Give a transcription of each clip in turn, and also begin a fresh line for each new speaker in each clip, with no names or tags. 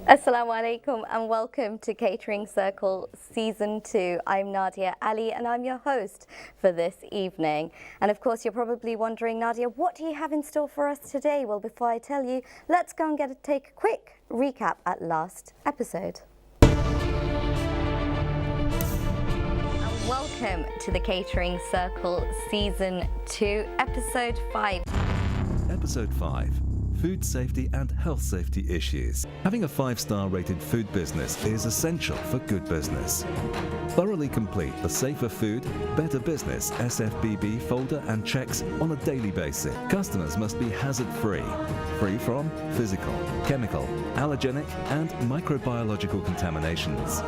Assalamu alaikum and welcome to Catering Circle Season 2. I'm Nadia Ali and I'm your host for this evening. And of course you're probably wondering, Nadia, what do you have in store for us today? Well, before I tell you, let's go and take a quick recap at last episode. And welcome to the Catering Circle Season 2, Episode 5.
Episode 5. Food safety and health safety issues. Having a 5-star rated food business is essential for good business. Thoroughly complete the Safer Food, Better Business SFBB folder and checks on a daily basis. Customers must be hazard-free, free from physical, chemical, allergenic and microbiological contaminations.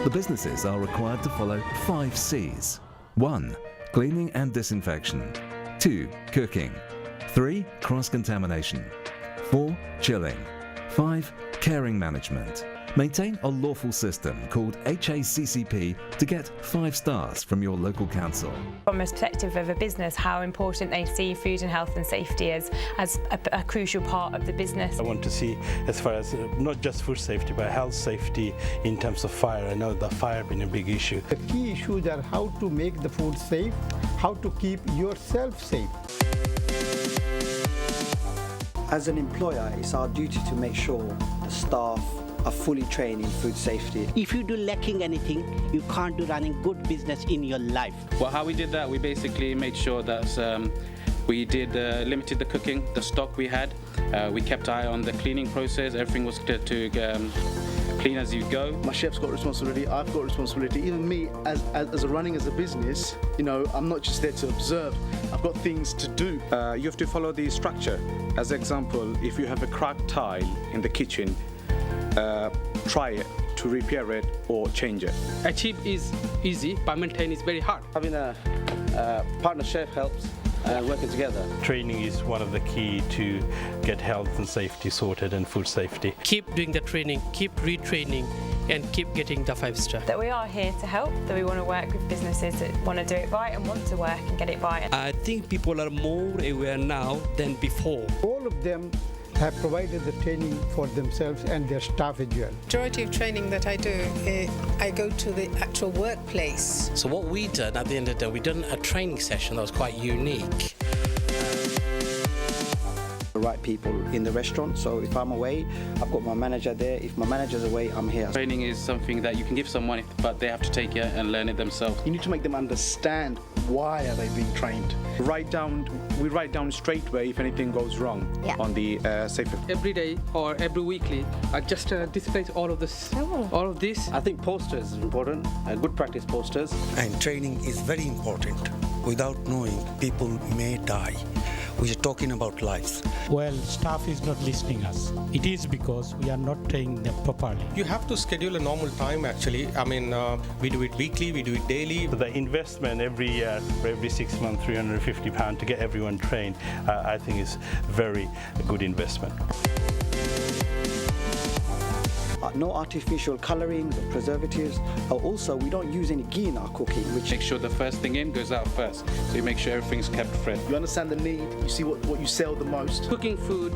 The businesses are required to follow 5 C's. 1. Cleaning and disinfection. 2. Cooking. 3. Cross-contamination. 4. Chilling. 5. Caring management. Maintain a lawful system called HACCP to get 5 stars from your local council.
From a perspective of a business, how important they see food and health and safety as a crucial part of the business.
I want to see, as far as not just food safety, but health safety in terms of fire. I know the fire being a big issue.
The key issues are how to make the food safe, how to keep yourself safe.
As an employer, it's our duty to make sure the staff are fully trained in food safety.
If you do lacking anything, you can't do running good business in your life.
Well, how we did that, we basically made sure that we did limited the cooking, the stock we had. We kept eye on the cleaning process. Everything was to clean as you go.
My chef's got responsibility, I've got responsibility. Even me, as running as a business, you know, I'm not just there to observe. I've got things to do.
You have to follow the structure. As example, if you have a cracked tile in the kitchen, try it to repair it or change it.
Achieve is easy, but maintain is very hard.
Having a partner chef helps. Working together.
Training is one of the key to get health and safety sorted and food safety.
Keep doing the training, keep retraining and keep getting the 5-star.
That we are here to help, that we want to work with businesses that want to do it right and want to work and get it right.
I think people are more aware now than before.
All of them have provided the training for themselves and their staff as well.
Majority of training that I do, I go to the actual workplace.
So what we done at the end of the day, we done a training session that was quite unique.
The right people in the restaurant, so if I'm away, I've got my manager there. If my manager's away, I'm here.
Training is something that you can give someone, but they have to take it and learn it themselves.
You need to make them understand why are they being trained.
We write down straight away if anything goes wrong on the Safer.
Every day or every weekly, I just display all of this. All of this.
I think posters is important, good practice posters.
And training is very important. Without knowing, people may die. We are talking about lives.
Well, staff is not listening us. It is because we are not training them properly.
You have to schedule a normal time actually. I mean, we do it weekly, we do it daily.
So the investment every year, for every 6 months, £350 to get everyone trained, I think is very good investment.
No artificial colorings or preservatives. Also, we don't use any ghee in our cooking. Which
make sure the first thing in goes out first, so you make sure everything's kept fresh.
You understand the need, you see what you sell the most.
Cooking food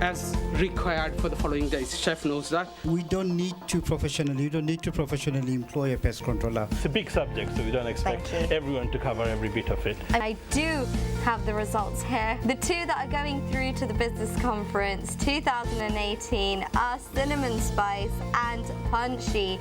as required for the following days. Chef knows that.
We don't need to professionally employ a pest controller.
It's a big subject, so we don't expect everyone to cover every bit of it.
And I do have the results here. The 2 that are going through to the Business Conference 2018 are Cinnamon Spice and Punchy.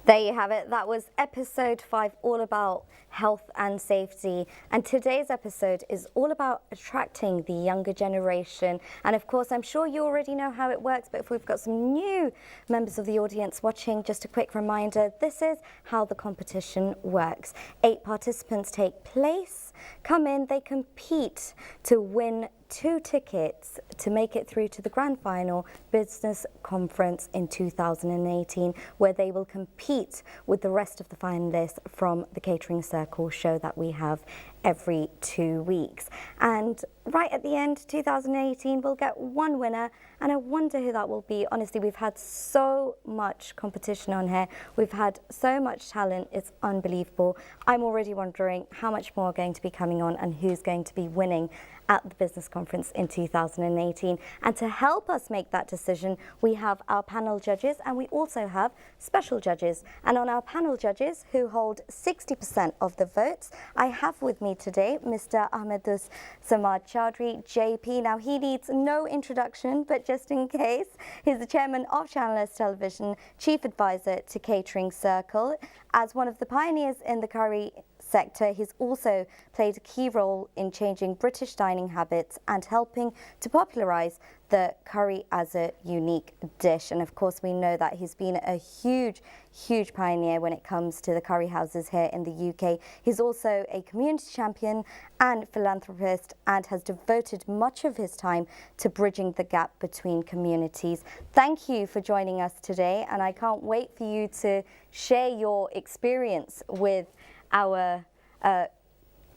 There you have it. That was episode 5, all about health and safety. And today's episode is all about attracting the younger generation. And of course, I'm sure you already know how it works, but if we've got some new members of the audience watching, just a quick reminder, this is how the competition works. 8 participants take place, come in, they compete to win 2 tickets to make it through to the grand final business conference in 2018, where they will compete with the rest of the finalists from the Catering Circle show that we have every 2 weeks. And right at the end, 2018, we'll get one winner, and I wonder who that will be. Honestly, we've had so much competition on here. We've had so much talent. It's unbelievable. I'm already wondering how much more are going to be coming on and who's going to be winning at the business conference in 2018. And to help us make that decision, we have our panel judges, and we also have special judges. And on our panel judges, who hold 60% of the votes, I have with me today Mr. Ahmedus Samad Chaudhry, JP. Now, he needs no introduction, but just in case, he's the chairman of Channel S Television, chief advisor to Catering Circle. As one of the pioneers in the curry sector, he's also played a key role in changing British dining habits and helping to popularise the curry as a unique dish. And of course, we know that he's been a huge pioneer when it comes to the curry houses here in the UK. He's also a community champion and philanthropist, and has devoted much of his time to bridging the gap between communities. Thank you for joining us today, and I can't wait for you to share your experience with our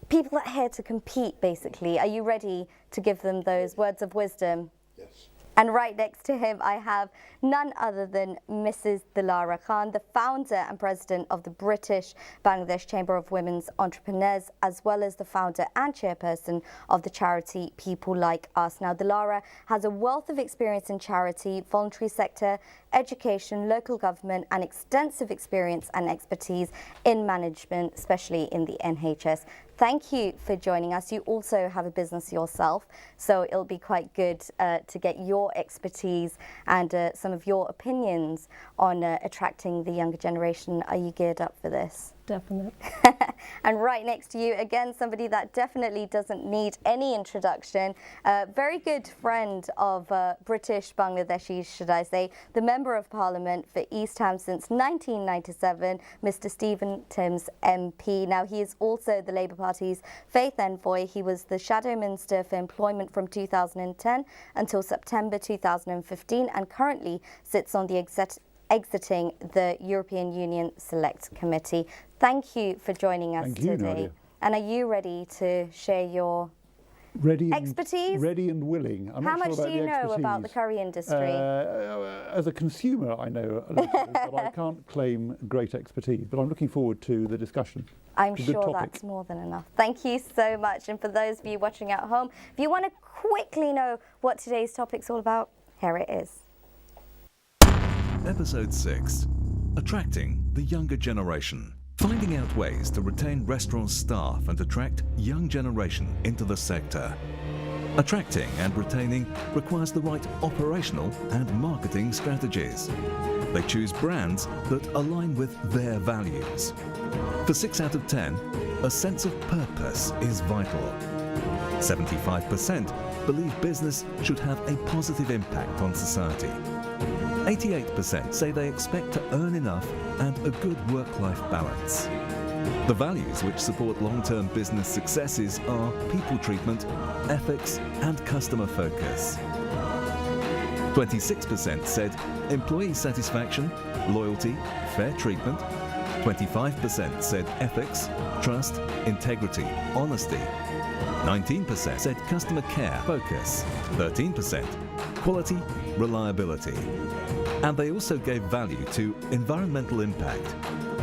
people that are here to compete, basically. Are you ready to give them those words of wisdom?
Yes.
And right next to him, I have none other than Mrs. Dilara Khan, the founder and president of the British Bangladesh Chamber of Women's Entrepreneurs, as well as the founder and chairperson of the charity People Like Us. Now, Dilara has a wealth of experience in charity, voluntary sector, education, local government, and extensive experience and expertise in management, especially in the NHS. Thank you for joining us. You also have a business yourself, so it'll be quite good to get your expertise and some of your opinions on attracting the younger generation. Are you geared up for this?
Definitely.
And right next to you, again, somebody that definitely doesn't need any introduction, very good friend of British Bangladeshis, should I say, the Member of Parliament for East Ham since 1997, Mr. Stephen Timms MP. Now, he is also the Labour Party's Faith Envoy. He was the Shadow Minister for Employment from 2010 until September 2015, and currently sits on the exiting the European Union Select Committee. Thank you for joining us today.
Nadia.
And are you ready to share your expertise?
Ready and willing. I'm
How
not
much
sure
do you know
expertise.
about the curry industry?
As a consumer, I know a little, but I can't claim great expertise. But I'm looking forward to the discussion.
I'm
It's a good
sure
topic.
that's more than enough. Thank you so much. And for those of you watching at home, if you want to quickly know what today's topic's all about, here it is.
Episode 6. Attracting the younger generation. Finding out ways to retain restaurant staff and attract young generation into the sector. Attracting and retaining requires the right operational and marketing strategies. They choose brands that align with their values. For 6 out of 10, a sense of purpose is vital. 75% believe business should have a positive impact on society. 88% say they expect to earn enough and a good work-life balance. The values which support long-term business successes are people treatment, ethics, and customer focus. 26% said employee satisfaction, loyalty, fair treatment. 25% said ethics, trust, integrity, honesty. 19% said customer care, focus. 13% quality, reliability. And they also gave value to environmental impact,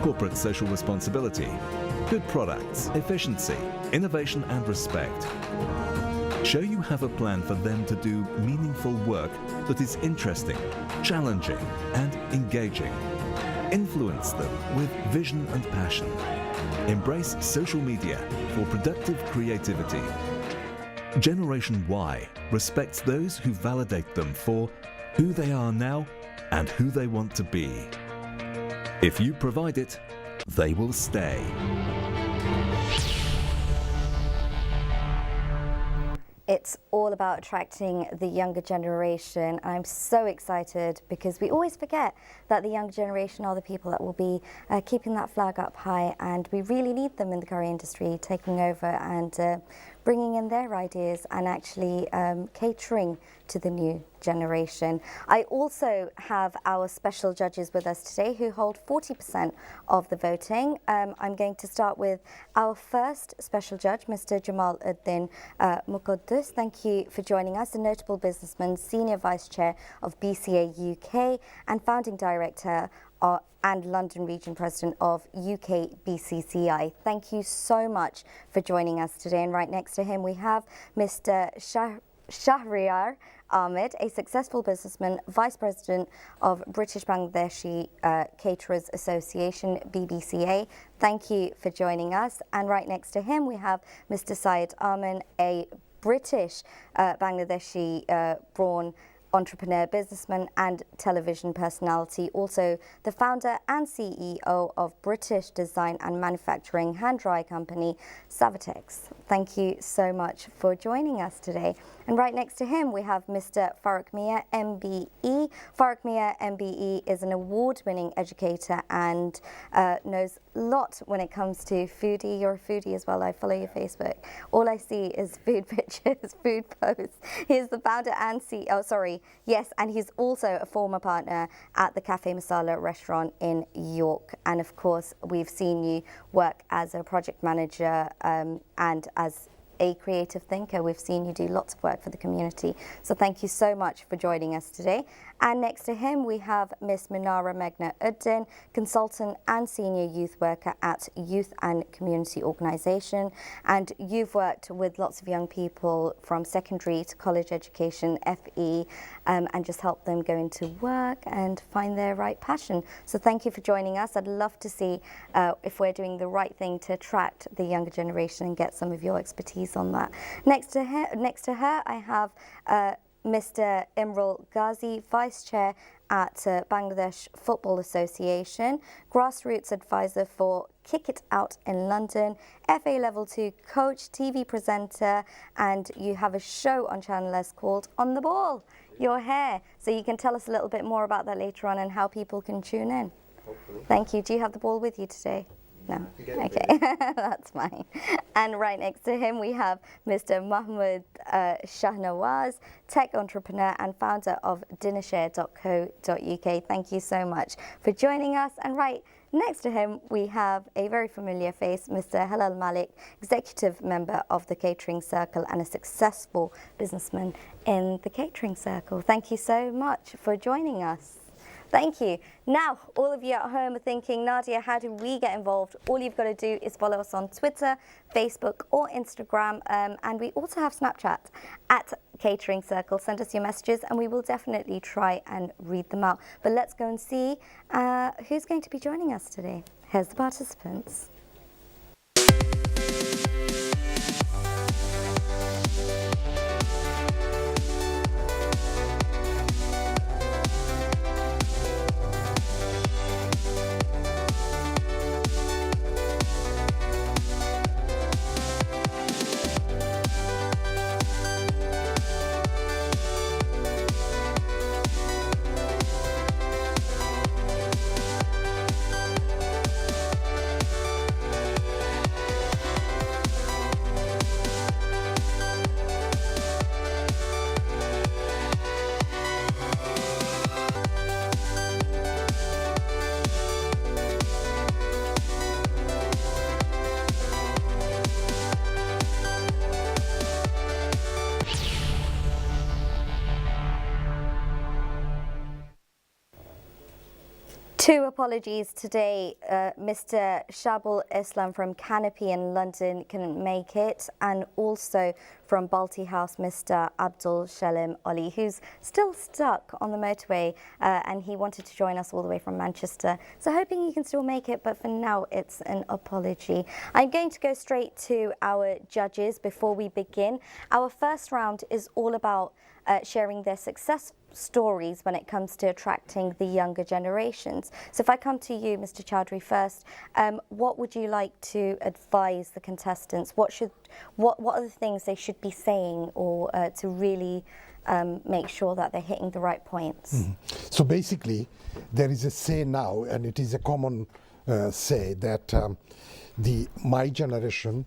corporate social responsibility, good products, efficiency, innovation and respect. Show you have a plan for them to do meaningful work that is interesting, challenging and engaging. Influence them with vision and passion. Embrace social media for productive creativity. Generation Y respects those who validate them for who they are now and who they want to be. If you provide it, they will stay.
It's all about attracting the younger generation. I'm so excited because we always forget that the younger generation are the people that will be keeping that flag up high, and we really need them in the curry industry, taking over and bringing in their ideas and actually catering to the new generation. I also have our special judges with us today who hold 40% of the voting. I'm going to start with our first special judge, Mr. Jamal Uddin Muqaddus. Thank you for joining us, a notable businessman, Senior Vice Chair of BCA UK and Founding Director and London Region President of UK BCCI. Thank you so much for joining us today. And right next to him we have Mr. Shahriar Ahmed, a successful businessman, Vice President of British Bangladeshi Caterers Association, BBCA. Thank you for joining us. And right next to him we have Mr. Syed Aman, a British Bangladeshi born entrepreneur, businessman and television personality, also the founder and CEO of British design and manufacturing hand dry company Savatex. Thank you so much for joining us today. And right next to him we have Mr. Farooq Mia, MBE. Farooq Mia, MBE is an award-winning educator and knows a lot when it comes to foodie. You're a foodie as well. I follow your Facebook. All I see is food pictures, food posts. He's the founder and CEO, and he's also a former partner at the Cafe Masala restaurant in York. And of course, we've seen you work as a project manager and as a creative thinker. We've seen you do lots of work for the community. So thank you so much for joining us today. And next to him, we have Miss Minara Meghna Uddin, consultant and senior youth worker at Youth and Community Organisation. And you've worked with lots of young people from secondary to college education, FE, and just helped them go into work and find their right passion. So thank you for joining us. I'd love to see if we're doing the right thing to attract the younger generation and get some of your expertise on that. Next to her, I have Mr. Imrul Ghazi, Vice Chair at Bangladesh Football Association, Grassroots Advisor for Kick It Out in London, FA Level 2 coach, TV presenter, and you have a show on Channel S called On the Ball, Your Hair. So you can tell us a little bit more about that later on and how people can tune in. Hopefully. Thank you. Do you have the ball with you today? No. Okay, that's fine. And right next to him we have Mr. Mahmoud Shahnawaz, tech entrepreneur and founder of dinnershare.co.uk. Thank you so much for joining us. And right next to him we have a very familiar face, Mr. Halal Malik, executive member of the Catering Circle and a successful businessman in the Catering Circle. Thank you so much for joining us. Thank you. Now, all of you at home are thinking, Nadia, how do we get involved? All you've got to do is follow us on Twitter, Facebook or Instagram. And we also have Snapchat at Catering Circle. Send us your messages and we will definitely try and read them out. But let's go and see who's going to be joining us today. Here's the participants. Two apologies today. Mr. Shabul Islam from Canopy in London couldn't make it, and also from Balti House, Mr. Abdul Shalim Ali, who's still stuck on the motorway, and he wanted to join us all the way from Manchester. So hoping he can still make it, but for now it's an apology. I'm going to go straight to our judges before we begin. Our first round is all about sharing their success stories when it comes to attracting the younger generations. So if I come to you, Mr. Chowdhury, first, what would you like to advise the contestants? What are the things they should be saying or to really make sure that they're hitting the right points?
So basically, there is a say now, and it is a common say that my generation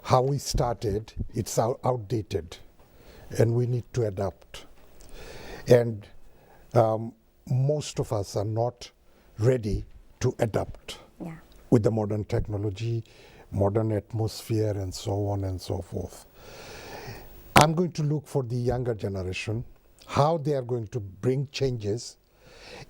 how we started, it's outdated, and we need to adapt. And most of us are not ready to adapt with the modern technology, modern atmosphere, and so on and so forth. I'm going to look for the younger generation, how they are going to bring changes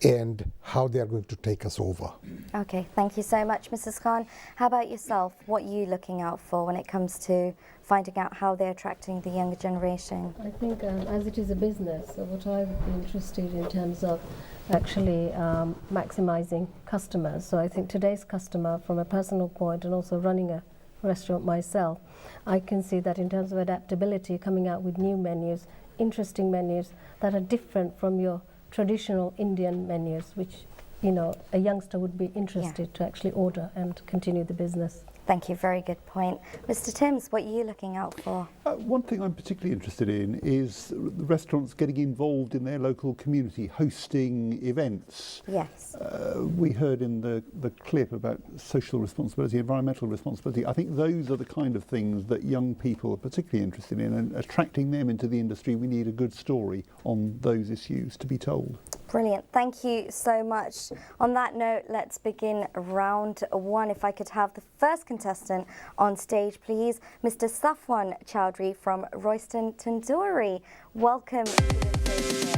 and how they are going to take us over.
Okay, thank you so much, Mrs. Khan. How about yourself? What are you looking out for when it comes to finding out how they're attracting the younger generation?
I think as it is a business, so what I would be interested in terms of actually maximizing customers. So I think today's customer, from a personal point and also running a restaurant myself, I can see that in terms of adaptability, coming out with new menus, interesting menus that are different from your traditional Indian menus, which, you know, a youngster would be interested to actually order and continue the business.
Thank you, very good point. Mr. Timms, what are you looking out for?
One thing I'm particularly interested in is the restaurants getting involved in their local community, hosting events.
Yes.
We heard in the clip about social responsibility, environmental responsibility. I think those are the kind of things that young people are particularly interested in, and attracting them into the industry, we need a good story on those issues to be told.
Brilliant. Thank you so much. On that note, let's begin round one. If I could have the first contestant on stage, please. Mr. Safwan Chowdhury from Royston Tandoori. Welcome to the stage.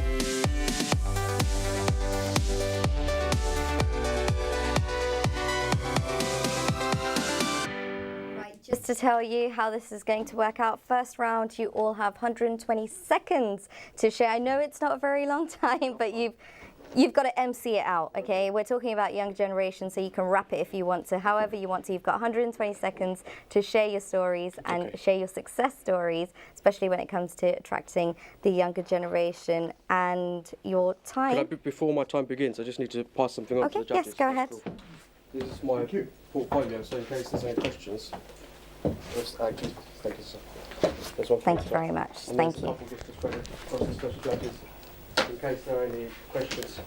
Just to tell you how this is going to work out, first round, you all have 120 seconds to share. I know it's not a very long time, but you've got to MC it out, okay? We're talking about young generation, so you can wrap it if you want to, however you want to. You've got 120 seconds to share your stories and share your success stories, especially when it comes to attracting the younger generation. And your time...
Before my time begins, I just need to pass something on to the judges.
Yes, go ahead.
Cool. This is my portfolio, so in case there's any questions... thank you, sir.
Thank you very much. Thank you.
In case there are any questions.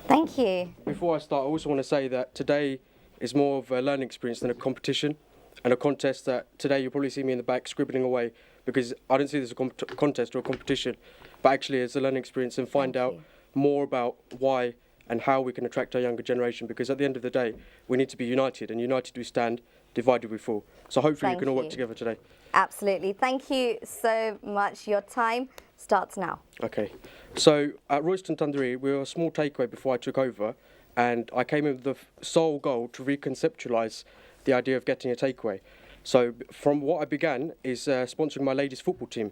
Thank you.
Before I start, I also want to say that today is more of a learning experience than a competition and a contest. That today you'll probably see me in the back scribbling away, because I don't see this as a contest or a competition, but actually it's a learning experience, and find out more about why and how we can attract our younger generation, because at the end of the day we need to be united, and united we stand, divided we fall. So hopefully we can all work together today.
Absolutely. Thank you so much. Your time starts now.
Okay. So at Royston Tandoori, we were a small takeaway before I took over, and I came in with the sole goal to reconceptualise the idea of getting a takeaway. So from what I began is sponsoring my ladies football team,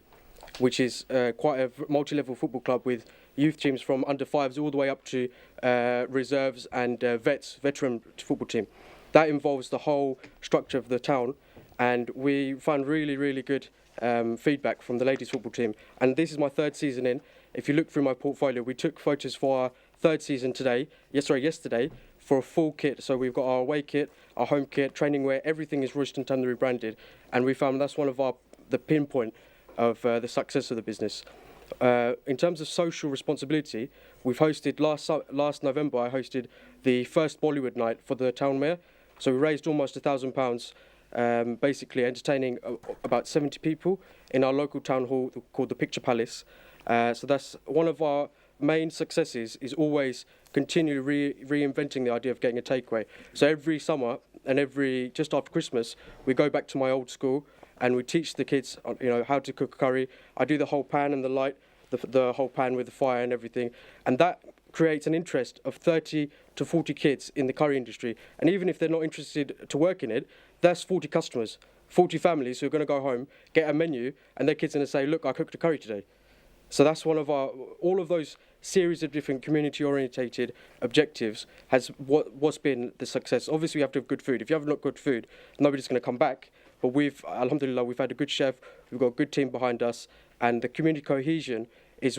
which is quite a multi-level football club with youth teams from under fives all the way up to reserves and veteran football team. That involves the whole structure of the town, and we found really, really good feedback from the ladies football team. And this is my third season in. If you look through my portfolio, we took photos for our third season yesterday, for a full kit. So we've got our away kit, our home kit, training wear, everything is Royston Tandoori branded, and we found that's one of the pinpoint of the success of the business. In terms of social responsibility, we've hosted last November. I hosted the first Bollywood night for the town mayor. So we raised almost £1,000, basically entertaining about 70 people in our local town hall called the Picture Palace. So that's one of our main successes, is always continually reinventing the idea of getting a takeaway. So every summer and just after Christmas, we go back to my old school and we teach the kids, how to cook curry. I do the whole pan and the light, the whole pan with the fire and everything, and that creates an interest of 30 to 40 kids in the curry industry. And even if they're not interested to work in it, that's 40 customers, 40 families who are going to go home, get a menu, and their kids are going to say, look, I cooked a curry today. So that's one of all of those series of different community-orientated objectives has what's been the success. Obviously, we have to have good food. If you haven't got good food, nobody's going to come back. But alhamdulillah, we've had a good chef, we've got a good team behind us, and the community cohesion is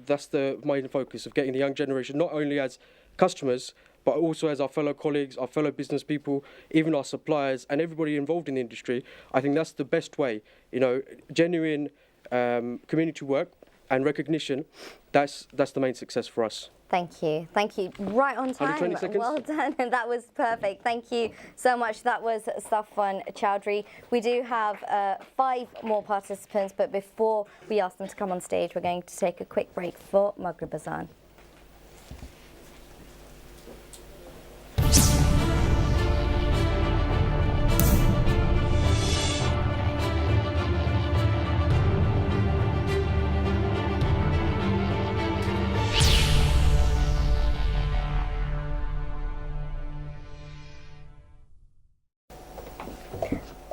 that's the main focus of getting the young generation, not only as customers, but also as our fellow colleagues, our fellow business people, even our suppliers, and everybody involved in the industry. I think that's the best way, genuine community work and recognition. That's the main success for us.
Thank you. Thank you. Right on time.
120 seconds.
Well done. That was perfect. Thank you so much. That was Safwan Chowdhury. We do have 5 more participants, but before we ask them to come on stage, we're going to take a quick break for Maghrib Azan.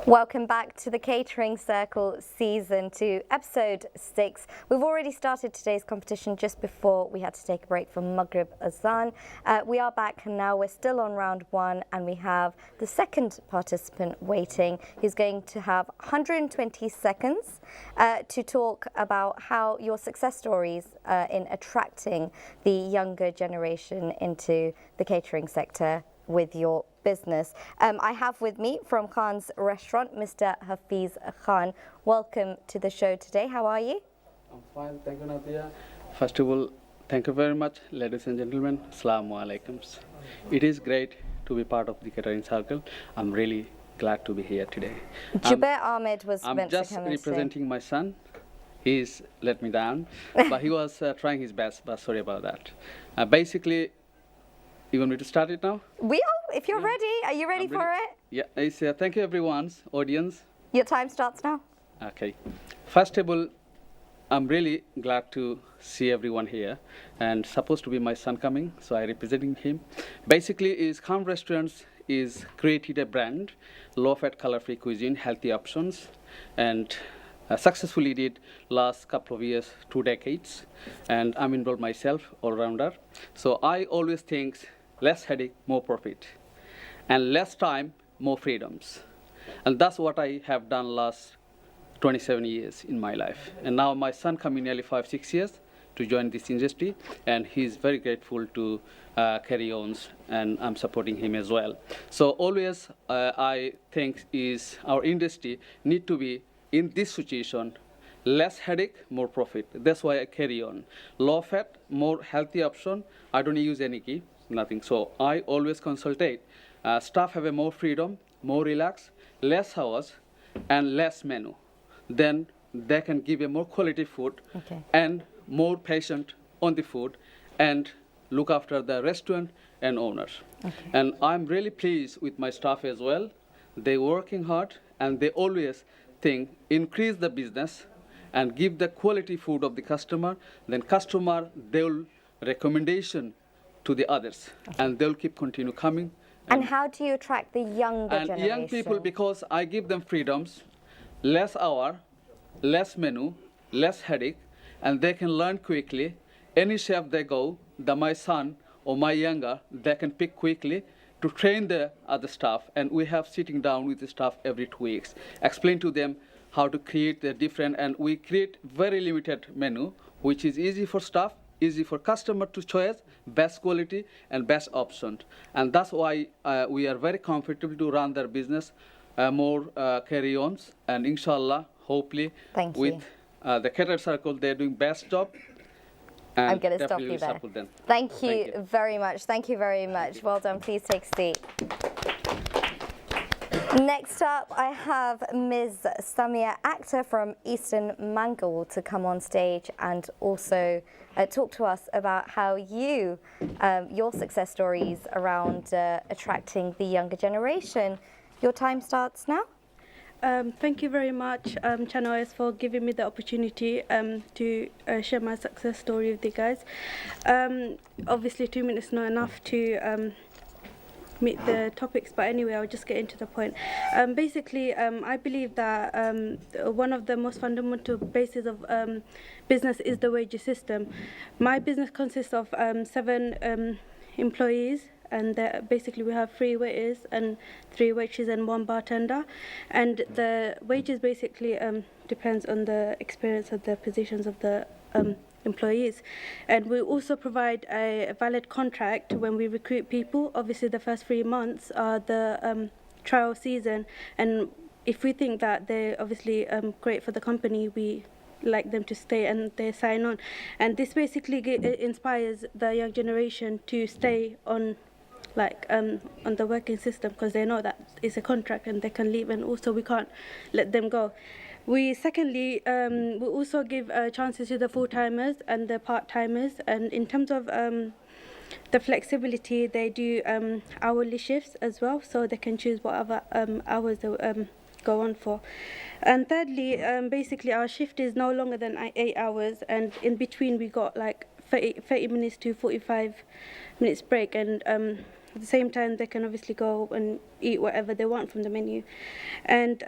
Welcome back to the Catering Circle Season 2, Episode 6. We've already started today's competition just before we had to take a break from Maghrib Azan. We are back now. We're still on round 1 and we have the second participant waiting. He's going to have 120 seconds to talk about how your success stories in attracting the younger generation into the catering sector with your business. I have with me from Khan's Restaurant, Mr. Hafiz Khan. Welcome to the show today. How are you?
I'm fine, thank you, Nadia. First of all, thank you very much, ladies and gentlemen. Assalamu alaikum. It is great to be part of the Catering Circle. I'm really glad to be here today.
Jubair Ahmed was meant to come and
I'm just representing my son. He's let me down, but he was trying his best, but sorry about that. Basically, you want me to start it now?
If you're ready. Are you ready for it?
Yeah, it's, thank you everyone's audience.
Your time starts now.
Okay. First of all, I'm really glad to see everyone here, and supposed to be my son coming, so I'm representing him. Basically, Khan Restaurants is created a brand, low-fat, color-free cuisine, healthy options, and successfully did last couple of years, 2 decades, and I'm involved myself, all-rounder. So I always think less headache, more profit, and less time, more freedoms. And that's what I have done last 27 years in my life. And now my son coming nearly 5-6 years to join this industry, and he's very grateful to carry on, and I'm supporting him as well. So always I think our industry need to be in this situation, less headache, more profit. That's why I carry on. Low fat, more healthy option. I don't use any ghee, nothing. So I always consultate. Staff have a more freedom, more relax, less hours, and less menu. Then they can give a more quality food and more patient on the food and look after the restaurant and owners. And I'm really pleased with my staff as well. They're working hard and they always think increase the business and give the quality food of the customer. Then customer, they'll recommendation to the others and they'll keep continue coming.
And how do you attract the younger generation?
Young people, because I give them freedoms, less hour, less menu, less headache, and they can learn quickly. Any chef they go, my son or my younger, they can pick quickly to train the other staff. And we have sitting down with the staff every 2 weeks, explain to them how to create the different, and we create very limited menu, which is easy for staff, easy for customer to choose, best quality and best option. And that's why we are very comfortable to run their business, more carry-ons, and inshallah, hopefully, with the Catering Circle, they're doing best job. And
I'm going to stop you there. Thank you very much. Thank you very much. Well done. Please take a seat. Next up, I have Ms. Samia Akhtar from Eastern Mangal to come on stage and also talk to us about how your success stories around attracting the younger generation. Your time starts now.
Thank you very much, Channel S, for giving me the opportunity to share my success story with you guys. Obviously, 2 minutes is not enough to meet the topics, but anyway, I'll just get into the point. Basically, I believe that one of the most fundamental bases of business is the wages system. My business consists of 7 employees, and basically we have 3 waiters and 3 waitresses and 1 bartender, and the wages basically depends on the experience of the positions of the employees. And we also provide a valid contract when we recruit people. Obviously the first 3 months are the trial season, and if we think that they're obviously great for the company, we like them to stay and they sign on. And this basically inspires the young generation to stay on on the working system, because they know that it's a contract and they can leave, and also we can't let them go. We secondly we also give chances to the full-timers and the part-timers, and in terms of the flexibility, they do hourly shifts as well, so they can choose whatever hours they go on for. And thirdly, basically our shift is no longer than 8 hours, and in between we got like 30 minutes to 45 minutes break, and at the same time they can obviously go and eat whatever they want from the menu. And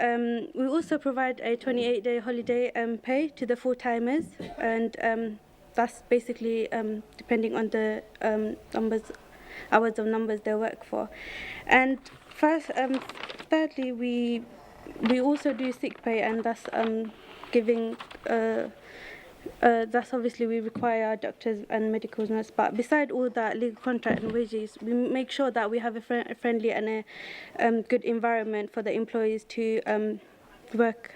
we also provide a 28-day holiday pay to the full-timers, and that's basically depending on the hours of numbers they work for. And thirdly, we also do sick pay, and that's giving that's obviously we require our doctors and medical nurses. But beside all that, legal contract and wages, we make sure that we have a friendly and a good environment for the employees to work.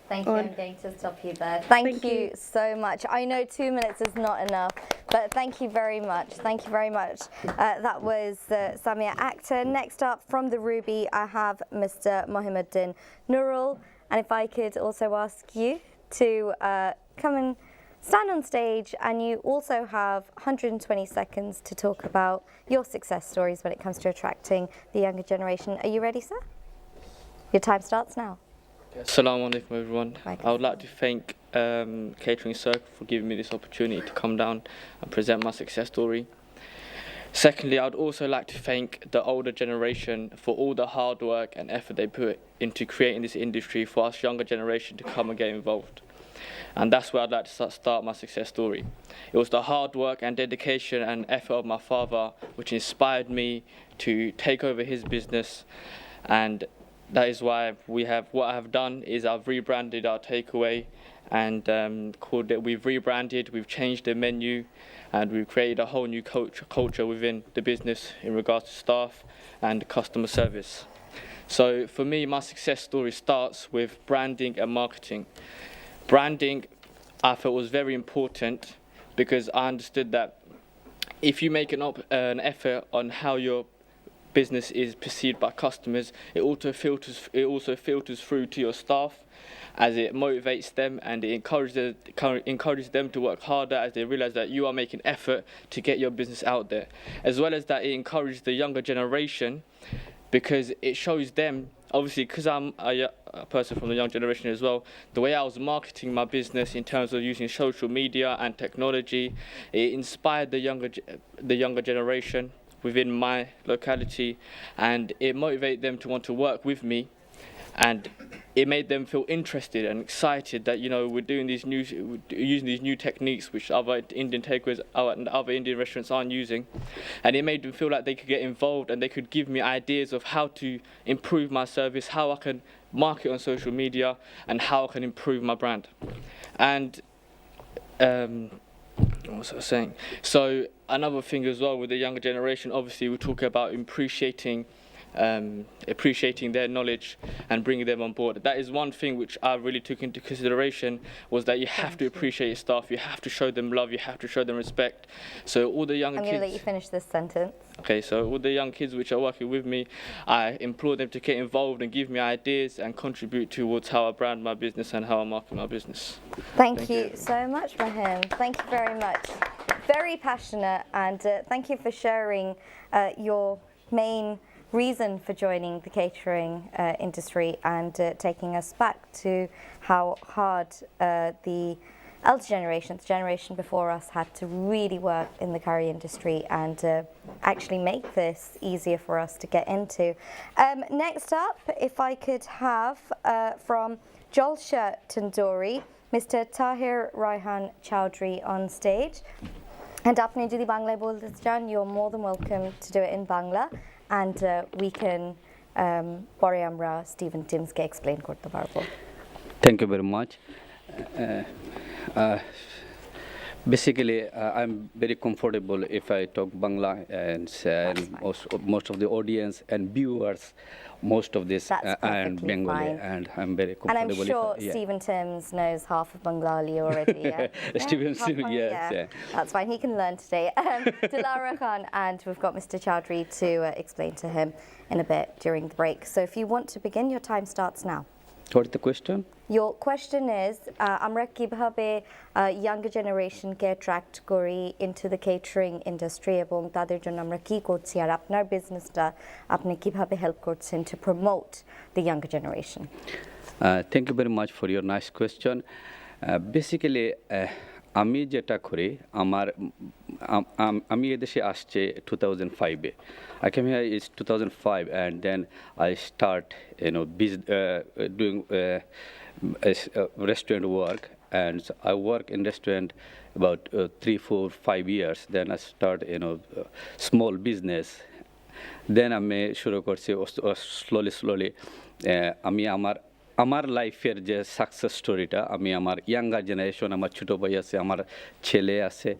Thank you. I'm going to stop you there. Thank you so much. I know 2 minutes is not enough, but thank you very much. Thank you very much. That was Samia Akhtar. Next up from the Ruby, I have Mr. Mohammeddin Nurul. And if I could also ask you to come and stand on stage, and you also have 120 seconds to talk about your success stories when it comes to attracting the younger generation. Are you ready, sir? Your time starts now.
Assalamu alaikum everyone. I would like to thank Catering Circle for giving me this opportunity to come down and present my success story. Secondly, I would also like to thank the older generation for all the hard work and effort they put into creating this industry for us younger generation to come and get involved. And that's where I'd like to start my success story. It was the hard work and dedication and effort of my father which inspired me to take over his business, and that is why what I have done is I've rebranded our takeaway and called it. We've rebranded, we've changed the menu, and we've created a whole new culture within the business in regards to staff and customer service. So for me, my success story starts with branding and marketing. Branding, I felt, was very important because I understood that if you make an effort on how your business is perceived by customers, it also filters through to your staff, as it motivates them and it encourages them to work harder, as they realize that you are making effort to get your business out there. As well as that, it encourages the younger generation because it shows them, obviously, because I'm a person from the young generation as well, the way I was marketing my business in terms of using social media and technology, it inspired the younger generation within my locality, and it motivated them to want to work with me, and it made them feel interested and excited that, you know, we're using these new techniques which other Indian takeaways and other Indian restaurants aren't using, and it made them feel like they could get involved and they could give me ideas of how to improve my service, how I can market on social media, and how I can improve my brand. And what was I saying? So another thing as well with the younger generation, obviously we talk about appreciating their knowledge and bringing them on board. That is one thing which I really took into consideration, was that you have to appreciate your staff, you have to show them love, you have to show them respect. So all the younger kids...
I'm going to let you finish this sentence.
Okay, so all the young kids which are working with me, I implore them to get involved and give me ideas and contribute towards how I brand my business and how I market my business.
Thank you so much, Mahim. Thank you very much. Very passionate, and thank you for sharing your main reason for joining the catering industry and taking us back to how hard the elder generation, the generation before us, had to really work in the curry industry and actually make this easier for us to get into. Next up, if I could have from Jalsha Tandoori, Mr. Tahir Raihan Chowdhury on stage. And আপনি যদি বাংলায় বলতে চান, you're more than welcome to do it in Bangla, and we can পরে আমরা Stephen Timms কে explain করতে পারবো.
Thank you very much.
Basically, I'm very comfortable if I talk Bangla, and most of the audience and viewers, most of this and Bengali,
fine.
and I'm very
And
comfortable.
I'm sure
if I, yeah.
Stephen Timms knows half of Bengali already. Yeah?
Stephen
half
Timms,
one,
yes, yeah.
That's fine. He can learn today. Dilara Khan, and we've got Mr. Chowdhury to explain to him in a bit during the break. So if you want to begin, your time starts now.
What's the question?
Your question is, আমরা কিভাবে younger generation কে attract করি into the catering industry এবং তাদের জন্য আমরা কি করছি আর আপনার বিজনেসটা আপনি কিভাবে হেল্প করছেন to promote the younger generation?
Thank you very much for your nice question. Basically, আমি যেটা করি আমি এদেশে আসছে 2005-এ. I came here is 2005, and then I start doing restaurant work, and I work in restaurant about 3, 4, 5 years. Then I start small business. Then আমি শুরু করছি slowly আমি আমার লাইফের যে সাকসেস স্টোরিটা আমি আমার ইয়াঙ্গার জেনারেশন, আমার ছোটো ভাই আছে, আমার ছেলে আছে,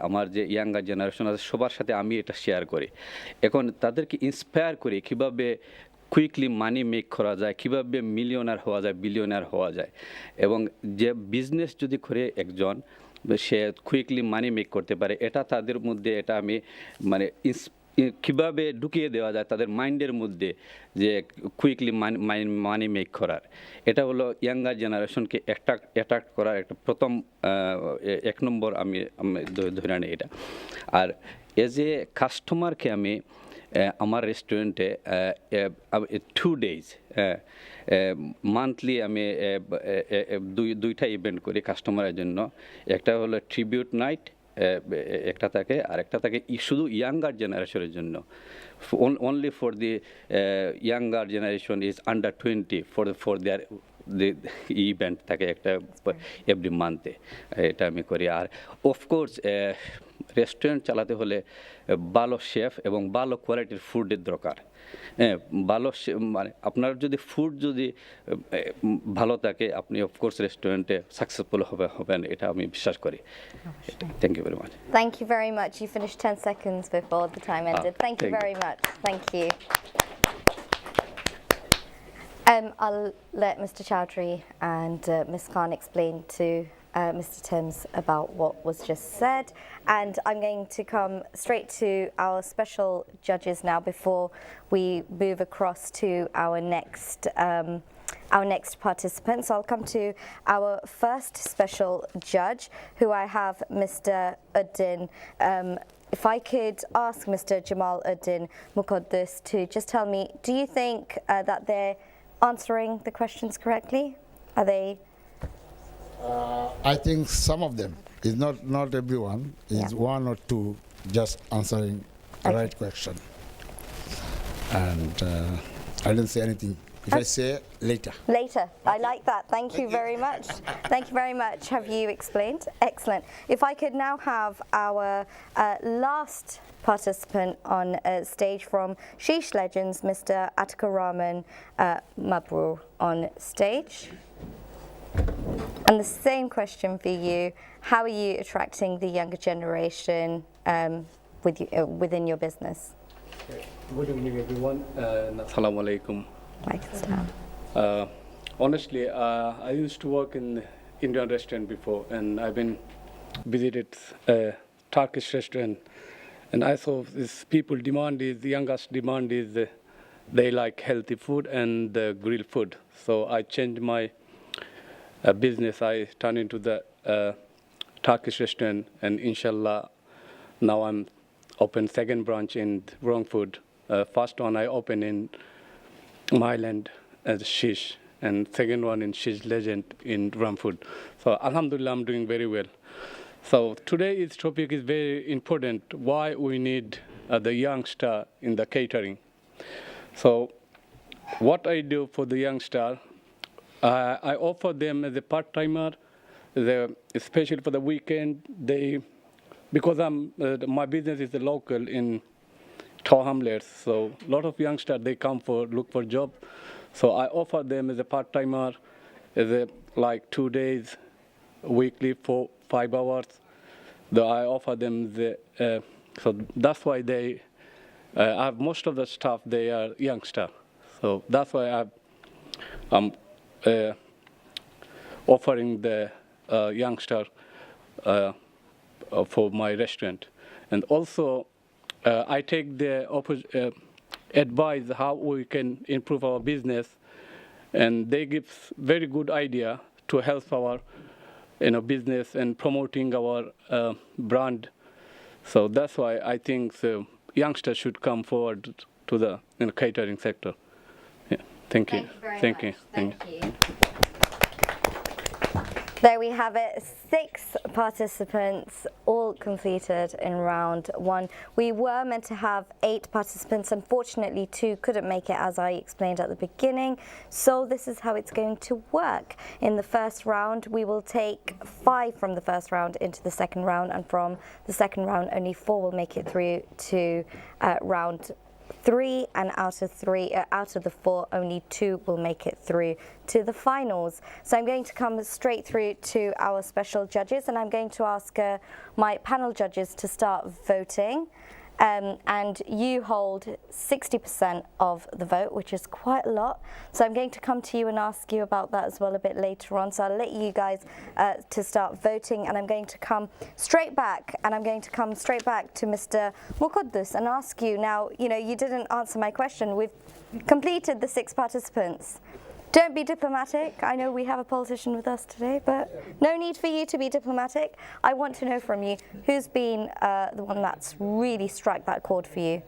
আমার যে ইয়াঙ্গার জেনারেশন আছে, সবার সাথে আমি এটা শেয়ার করি। এখন তাদেরকে ইন্সপায়ার করি কীভাবে কুইকলি মানি মেক করা যায়, কীভাবে মিলিয়নার হওয়া যায়, বিলিয়নার হওয়া যায়, এবং যে বিজনেস যদি করে একজন সে কুইকলি মানি মেক করতে পারে, এটা তাদের মধ্যে এটা আমি মানে কীভাবে ঢুকিয়ে দেওয়া যায় তাদের মাইন্ডের মধ্যে যে কুইকলি মানি মেক করার, এটা হলো ইয়াঙ্গার জেনারেশনকে অ্যাট্রাক্ট করার একটা প্রথম 1 নম্বর আমি ধরে নিই এটা। আর এজ এ কাস্টমারকে আমি আমার রেস্টুরেন্টে 2 days মান্থলি আমি দুইটা ইভেন্ট করি কাস্টমারের জন্য। একটা হলো ট্রিবিউট নাইট, একটা থাকে, আর একটা থাকে শুধু ইয়াঙ্গার জেনারেশনের জন্য, only for the younger generation is under 20 for their event থাকে একটা এভরি মান্থে, এটা আমি করি। আর অফকোর্স রেস্টুরেন্ট চালাতে হলে ভালো শেফ এবং ভালো কোয়ালিটির ফুডের দরকার। ভালো মানে আপনার যদি ফুড যদি ভালো থাকে আপনি অফকোর্স রেস্টুরেন্টে সাকসেসফুল হবেন, এটা আমি বিশ্বাস করি। Thank you very much.
Thank you very much. You finished 10 seconds before the time ended. Thank you very much. Thank you. I'll let Mr. Chowdhury and Ms. Khan explain to Mr. Timms about what was just said, and I'm going to come straight to our special judges now before we move across to our next participant. So I'll come to our first special judge, who I have Mr. Uddin. If I could ask Mr. Jamal Uddin Muqaddis to just tell me, do you think that they're answering the questions correctly? Are they?
I think some of them, is not everyone, is one or two just answering the right question. And I didn't say anything. If I say later.
Later. I like that. Thank you very much. Thank you very much. Have you explained? Excellent. If I could now have our last participant on stage from Sheesh Legends, Mr. Atikar Rahman Mabroor on stage. And the same question for you. How are you attracting the younger generation within your business?
Good evening, everyone. Assalamu alaikum. Honestly, I used to work in Indian restaurant before, and I've been visited a Turkish restaurant, and I saw this people demand is the youngest demand is they like healthy food and grilled food. So I changed my business. I turned into the Turkish restaurant, and inshallah, now I'm open second branch in Wrong Food. First one I opened in Myland as Sheesh, and second one in Sheesh Legend in Ramfood. So alhamdulillah, I'm doing very well. So today's topic is very important, why we need the youngster in the catering. So what I do for the youngster, I offer them as a part-timer, especially for the weekend. Because my business is local in Tower Hamlets, so a lot of youngsters, they come look for job. So I offer them as a part-timer, like 2 days, weekly for 5 hours. I offer them the. So that's why they. I have most of the staff. They are youngster, so that's why I'm offering the youngster for my restaurant, and also I take the advice how we can improve our business, and they give very good idea to help our business and promoting our brand. So that's why I think the youngsters should come forward to the catering sector. Yeah. Thank you.
Thank you very much. Thank you. There we have it, 6 participants all completed in round 1. We were meant to have 8 participants. Unfortunately, 2 couldn't make it, as I explained at the beginning. So this is how it's going to work. In the first round, we will take 5 from the first round into the second round, and from the second round, only 4 will make it through to round 3, and out of the 4, only 2 will make it through to the finals. So I'm going to come straight through to our special judges, and I'm going to ask my panel judges to start voting. And you hold 60% of the vote, which is quite a lot. So I'm going to come to you and ask you about that as well a bit later on. So I'll let you guys to start voting, and I'm going to come straight back, to Mr. Muqaddus and ask you now, you didn't answer my question. We've completed the 6 participants. Don't be diplomatic. I know we have a politician with us today, but no need for you to be diplomatic. I want to know from you, who's been the one that's really struck that chord for you?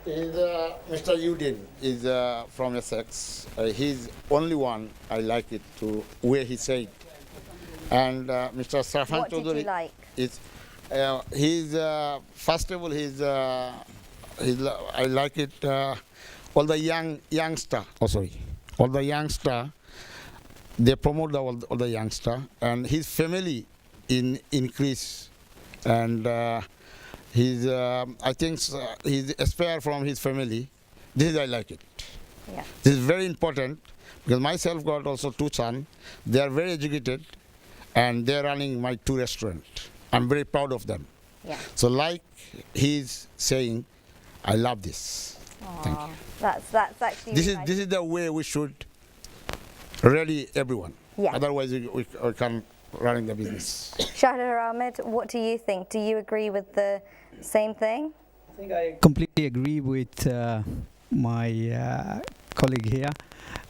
Mr. Udin is from Essex. He's only one I like it to where he said. And Mr. Safan
What did you like?
First of all, I like it, all the youngster. Oh, sorry. All the youngster, they promote all the youngster, and his family increase, and I think he's aspire from his family. This is I like it.
Yeah.
This is very important because myself got also 2 sons. They are very educated, and they're running my 2 restaurants. I'm very proud of them.
Yeah.
So like he's saying, I love this.
Aww.
Thank you.
That's actually
This
really
is the way we should ready everyone.
Yeah.
Otherwise we can't run the business.
Shahriar Ahmed, what do you think? Do you agree with the same thing?
I think I completely agree with my colleague here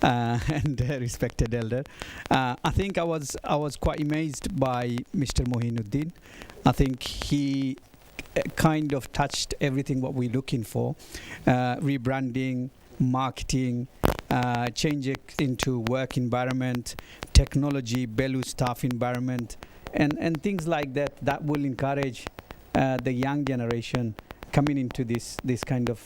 and respected elder. I think I was quite amazed by Mr. Mohinuddin. I think he kind of touched everything what we're looking for, rebranding, marketing, change it into work environment, technology, Belu staff environment, and things like that. That will encourage the young generation coming into this kind of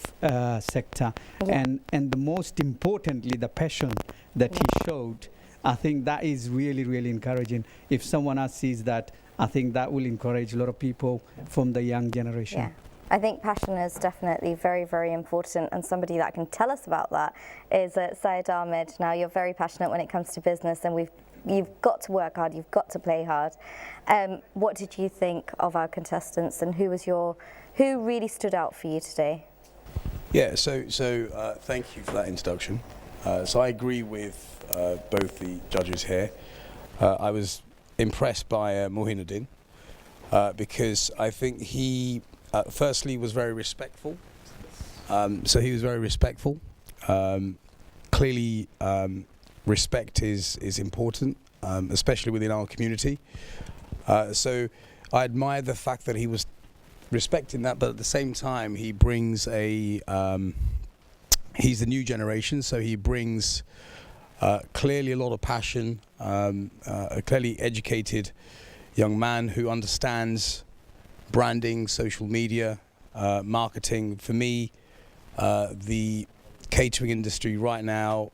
sector.
Yeah.
And the most importantly, the passion that he showed, I think that is really, really encouraging. If someone else sees that, I think that will encourage a lot of people from the young generation.
Yeah. I think passion is definitely very, very important, and somebody that can tell us about that is Syed Ahmed. Now, you're very passionate when it comes to business, and you've got to work hard, you've got to play hard. What did you think of our contestants, and who really stood out for you today?
Yeah, so thank you for that introduction. So I agree with both the judges here. I was impressed by Mohinuddin because I think he firstly was very respectful. So he was very respectful. Clearly, respect is important, especially within our community. So I admire the fact that he was respecting that, but at the same time he brings he's the new generation, so he brings clearly a lot of passion, a clearly educated young man who understands branding, social media, marketing. For me, the catering industry right now,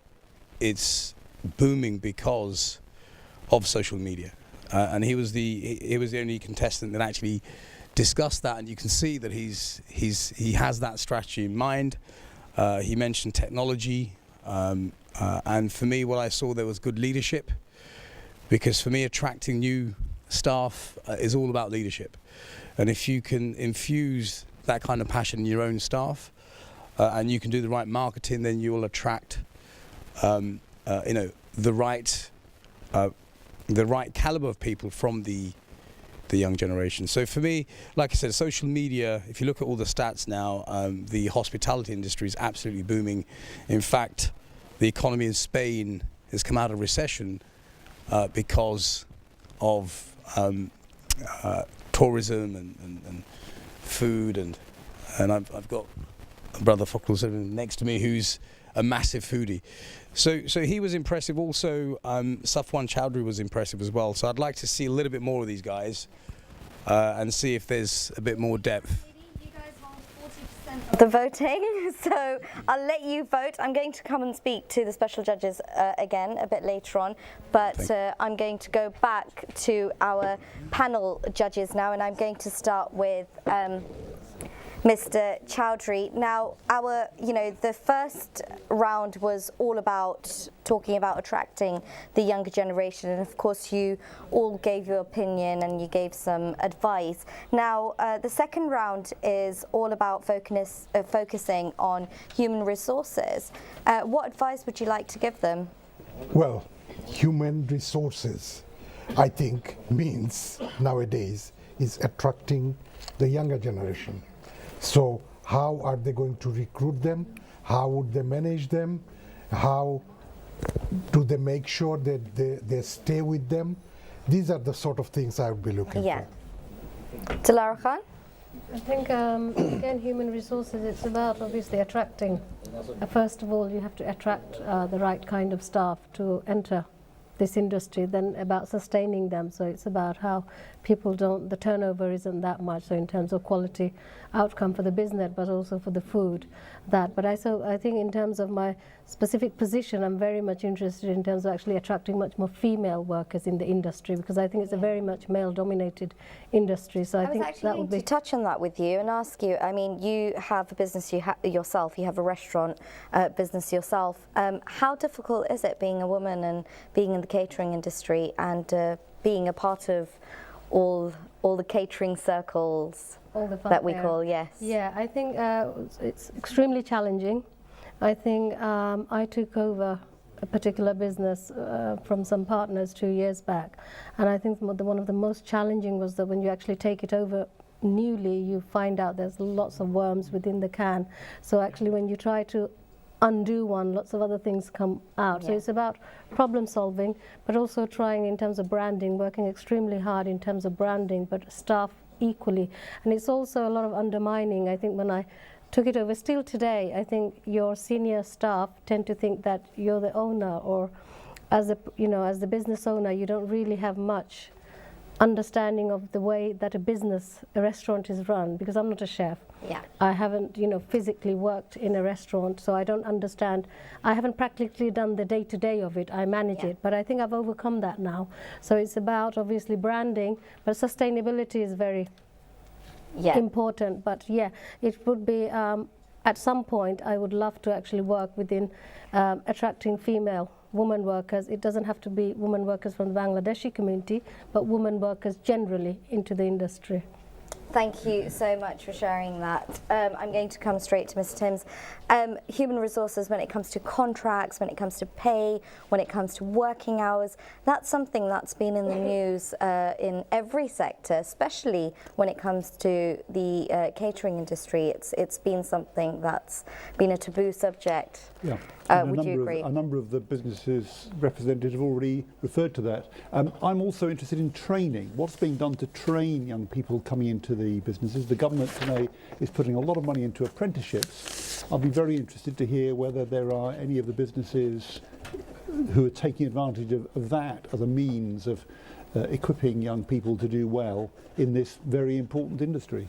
it's booming because of social media, and he was the only contestant that actually discussed that, and you can see that he has that strategy in mind. He mentioned technology, and for me, what I saw there was good leadership, because for me, attracting new staff is all about leadership. And if you can infuse that kind of passion in your own staff, and you can do the right marketing, then you will attract, the right caliber of people from the young generation. So for me, like I said, social media, if you look at all the stats now, the hospitality industry is absolutely booming. In fact, the economy in Spain has come out of recession because of tourism and food, and I've got a brother Fakhrul sitting next to me who's a massive foodie. So he was impressive. Also, Safwan Chowdhury was impressive as well. So I'd like to see a little bit more of these guys and see if there's a bit more depth.
The voting, so I'll let you vote. I'm going to come and speak to the special judges again a bit later on, but I'm going to go back to our panel judges now, and I'm going to start with Mr. Chowdhury. Now, the first round was all about talking about attracting the younger generation, and of course you all gave your opinion and you gave some advice. Now, the second round is all about focusing on human resources. What advice would you like to give them?
Well, human resources, I think, means nowadays is attracting the younger generation. So how are they going to recruit them? How would they manage them? How do they make sure that they stay with them? These are the sort of things I would be looking for.
Dilara Khan?
I think, again, human resources, it's about obviously attracting. First of all, you have to attract the right kind of staff to enter this industry, then about sustaining them. So it's about how people the turnover isn't that much, so in terms of quality outcome for the business, but also for the food. But I think in terms of my specific position, I'm very much interested in terms of actually attracting much more female workers in the industry, because I think it's a very much male-dominated industry. So I think
was actually going to touch on that with you and ask you, I mean, you have a business yourself, you have a restaurant business yourself. How difficult is it being a woman and being in the catering industry and being a part of all the catering circles that we call, yes?
Yeah, I think it's extremely challenging. I think I took over a particular business from some partners 2 years back, and I think one of the most challenging was that when you actually take it over newly, you find out there's lots of worms within the can. So actually when you try to undo one, lots of other things come out. So it's about problem solving, but also trying in terms of branding, working extremely hard in terms of branding, but staff equally. And it's also a lot of undermining. I think when I took it over, still today, I think your senior staff tend to think that you're the owner, or as the business owner, you don't really have much understanding of the way that a restaurant is run, because I'm not a chef.
Yeah.
I haven't, physically worked in a restaurant, so I don't understand. I haven't practically done the day-to-day of it. I manage it, but I think I've overcome that now. So it's about obviously branding, but sustainability is very important. But it would be at some point I would love to actually work within attracting women workers. It doesn't have to be women workers from the Bangladeshi community, but women workers generally into the industry.
Thank you so much for sharing that. I'm going to come straight to Mr. Timms. Human resources, when it comes to contracts, when it comes to pay, when it comes to working hours, that's something that's been in the news in every sector, especially when it comes to the catering industry. It's been something that's been a taboo subject.
Yeah.
Would you agree?
A number of the businesses represented have already referred to that. I'm also interested in training. What's being done to train young people coming into the businesses? The government today is putting a lot of money into apprenticeships. I'll be very interested to hear whether there are any of the businesses who are taking advantage of that as a means of equipping young people to do well in this very important industry.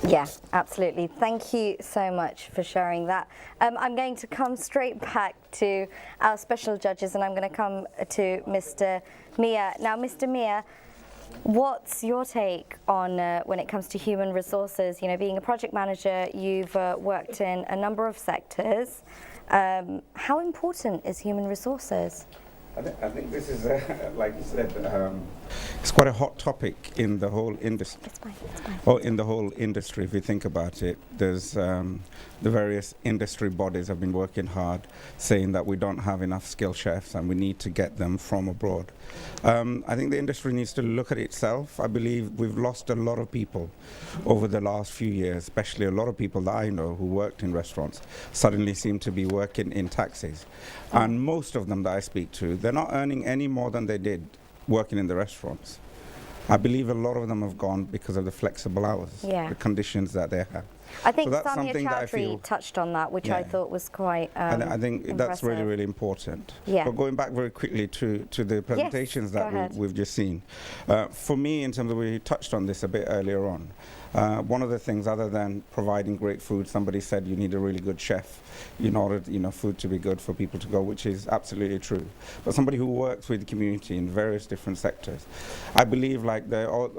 Yeah, absolutely. Thank you so much for sharing that. I'm going to come straight back to our special judges, and I'm going to come to Mr. Mia. Now, Mr. Mia, what's your take on when it comes to human resources? Being a project manager, you've worked in a number of sectors. How important is human resources?
I think this is, like you said, it's quite a hot topic in the whole industry. Or in the whole industry, if you think about it. There's the various industry bodies have been working hard, saying that we don't have enough skilled chefs and we need to get them from abroad. I think the industry needs to look at itself. I believe we've lost a lot of people over the last few years, especially a lot of people that I know who worked in restaurants suddenly seem to be working in taxis. And most of them that I speak to, they're not earning any more than they did working in the restaurants. I believe a lot of them have gone because of the flexible hours, the conditions that they have.
I think
so that's
Samia
something that I feel,
Chowdhury touched on that, which I thought was quite
and I think that's
impressive.
really, really important.
Yeah.
But going back very quickly to the presentations that we've just seen, for me, in terms of, we touched on this a bit earlier on, one of the things, other than providing great food, somebody said you need a really good chef in order, food to be good for people to go, which is absolutely true. But somebody who works with the community in various different sectors, I believe, like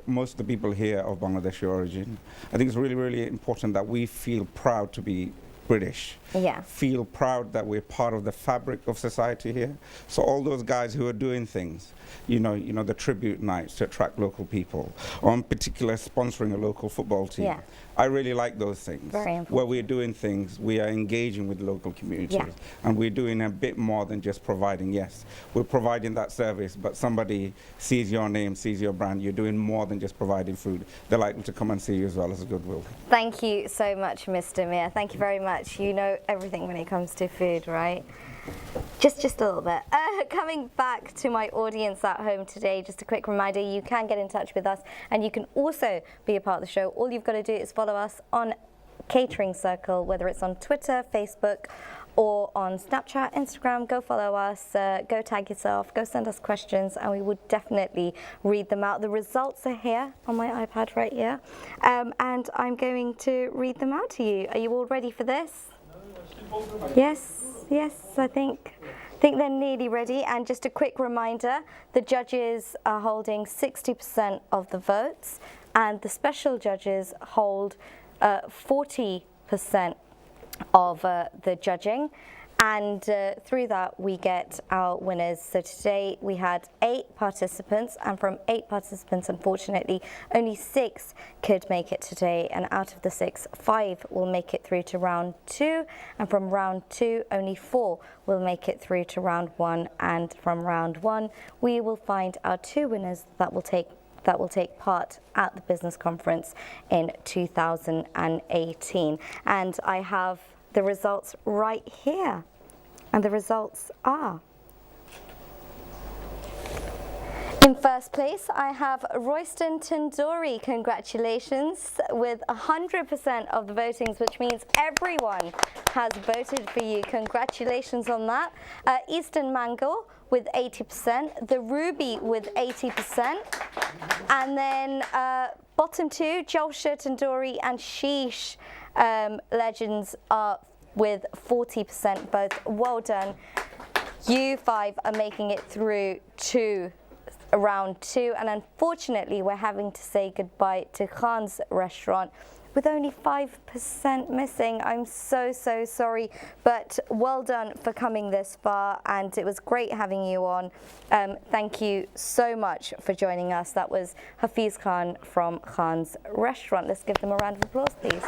most of the people here of Bangladeshi origin, I think it's really, really important that we feel proud to be British. Feel proud that we're part of the fabric of society here. So all those guys who are doing things, the tribute nights to attract local people, or in particular sponsoring a local football team. I really like those things.
Very important.
Where we're doing things, we are engaging with local communities. And we're doing a bit more than just providing. Yes, we're providing that service, but somebody sees your name, sees your brand, you're doing more than just providing food. They're likely to come and see you as well as a goodwill.
Thank you so much, Mr. Mir. Thank you very much. You know everything when it comes to food, right? Just a little bit. Coming back to my audience at home today, just a quick reminder, you can get in touch with us and you can also be a part of the show. All you've got to do is follow us on Catering Circle, whether it's on Twitter, Facebook, or on Snapchat, Instagram. Go follow us, go tag yourself, go send us questions, and we would definitely read them out. The results are here on my iPad right here, and I'm going to read them out to you. Are you all ready for this? Yes, I think they're nearly ready. And just a quick reminder, the judges are holding 60% of the votes, and the special judges hold 40% of the judging, and through that we get our winners. So today we had 8 participants, and from 8 participants, unfortunately, only 6 could make it today, and out of the 6, 5 will make it through to round 2, and from round 2 only 4 will make it through to round 1, and from round 1 we will find our 2 winners that will take part at the business conference in 2018. And I have the results right here. And the results are: in first place, I have Royston Tandoori. Congratulations, with 100% of the votings, which means everyone has voted for you. Congratulations on that. Eastern Mango with 80%, the Ruby with 80%, and then bottom 2, Jolsha Tandoori and Sheesh Legends are with 40% both. Well done. You 5 are making it through to round 2, and unfortunately we're having to say goodbye to Khan's restaurant with only 5% missing. I'm so sorry, but well done for coming this far, and it was great having you on. Thank you so much for joining us. That was Hafiz Khan from Khan's restaurant. Let's give them a round of applause, please.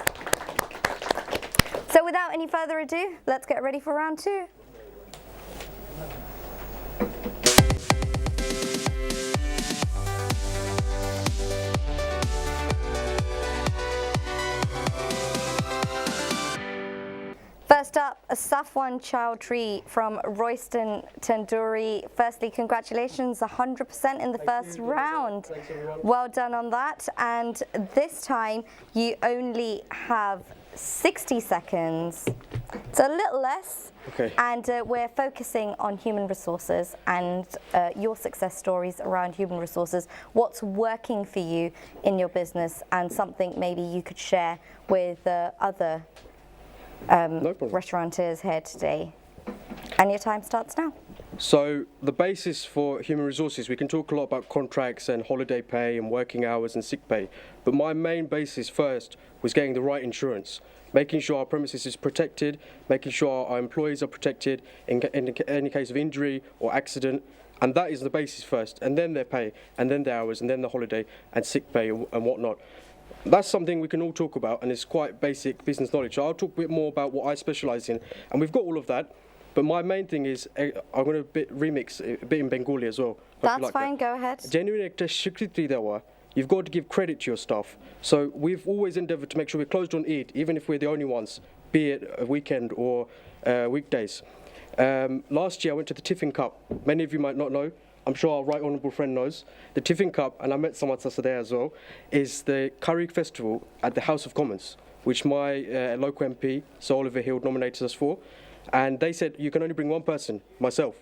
So without any further ado, let's get ready for round 2. First up, Safwan Chowdhury from Royston Tandoori. Firstly, congratulations, 100% in the first round. Well done on that. And this time, you only have 60 seconds. It's a little less.
Okay.
And we're focusing on human resources and your success stories around human resources. What's working for you in your business, and something maybe you could share with other restaurateurs here today. And your time starts now.
So the basis for human resources, we can talk a lot about contracts and holiday pay and working hours and sick pay, but my main basis first was getting the right insurance, making sure our premises is protected, making sure our employees are protected in any case of injury or accident, and that is the basis first, and then their pay, and then their hours, and then the holiday and sick pay and whatnot. That's something we can all talk about, and it's quite basic business knowledge. So I'll talk a bit more about what I specialise in, and we've got all of that. But my main thing is, I'm going to remix a bit in Bengali as well.
That's fine, go ahead.
Genuine ekta shikriti dewa. You've got to give credit to your staff. So we've always endeavoured to make sure we're closed on Eid, even if we're the only ones, be it a weekend or weekdays. Last year I went to the Tiffin Cup. Many of you might not know. I'm sure our right honourable friend knows. The Tiffin Cup, and I met Samad Sasa there as well, is the curry festival at the House of Commons, which my local MP, Sir Oliver Hill, nominated us for. And they said, you can only bring one person, myself.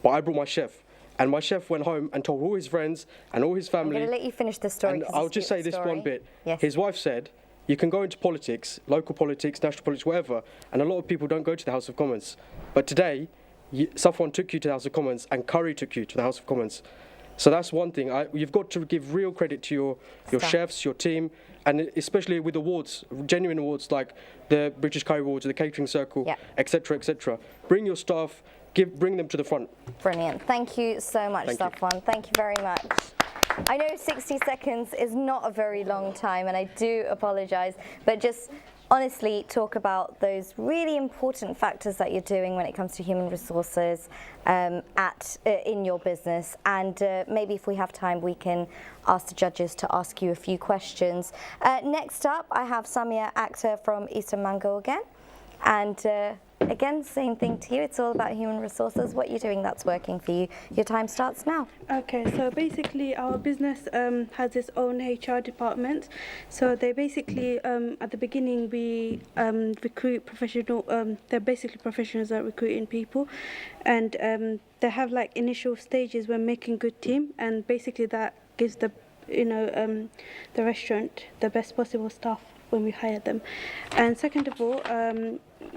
But I brought my chef. And my chef went home and told all his friends and all his family.
I'm going to let you finish the story.
And I'll just say this one bit. Yes. His wife said, you can go into politics, local politics, national politics, whatever, and a lot of people don't go to the House of Commons. But today, Safwan took you to the House of Commons and Curry took you to the House of Commons. So that's one thing. You've got to give real credit to your chefs, your team, and especially with awards, genuine awards like the British Curry Awards, the Catering Circle, etc., etc. Bring your staff, bring them to the front.
Brilliant. Thank you so much, Safwan. Thank you very much. I know 60 seconds is not a very long time, and I do apologise, but just honestly talk about those really important factors that you're doing when it comes to human resources in your business. And maybe if we have time, we can ask the judges to ask you a few questions. Next up, I have Samia Akhtar from Eastern Mango again. And again, same thing to you. It's all about human resources. What you're doing that's working for you. Your time starts now.
Okay, so basically our business has its own HR department. So they basically, at the beginning, we recruit professional, they're basically professionals that are recruiting people. And they have like initial stages when making good team. And basically that gives the restaurant the best possible staff when we hire them. And second of all,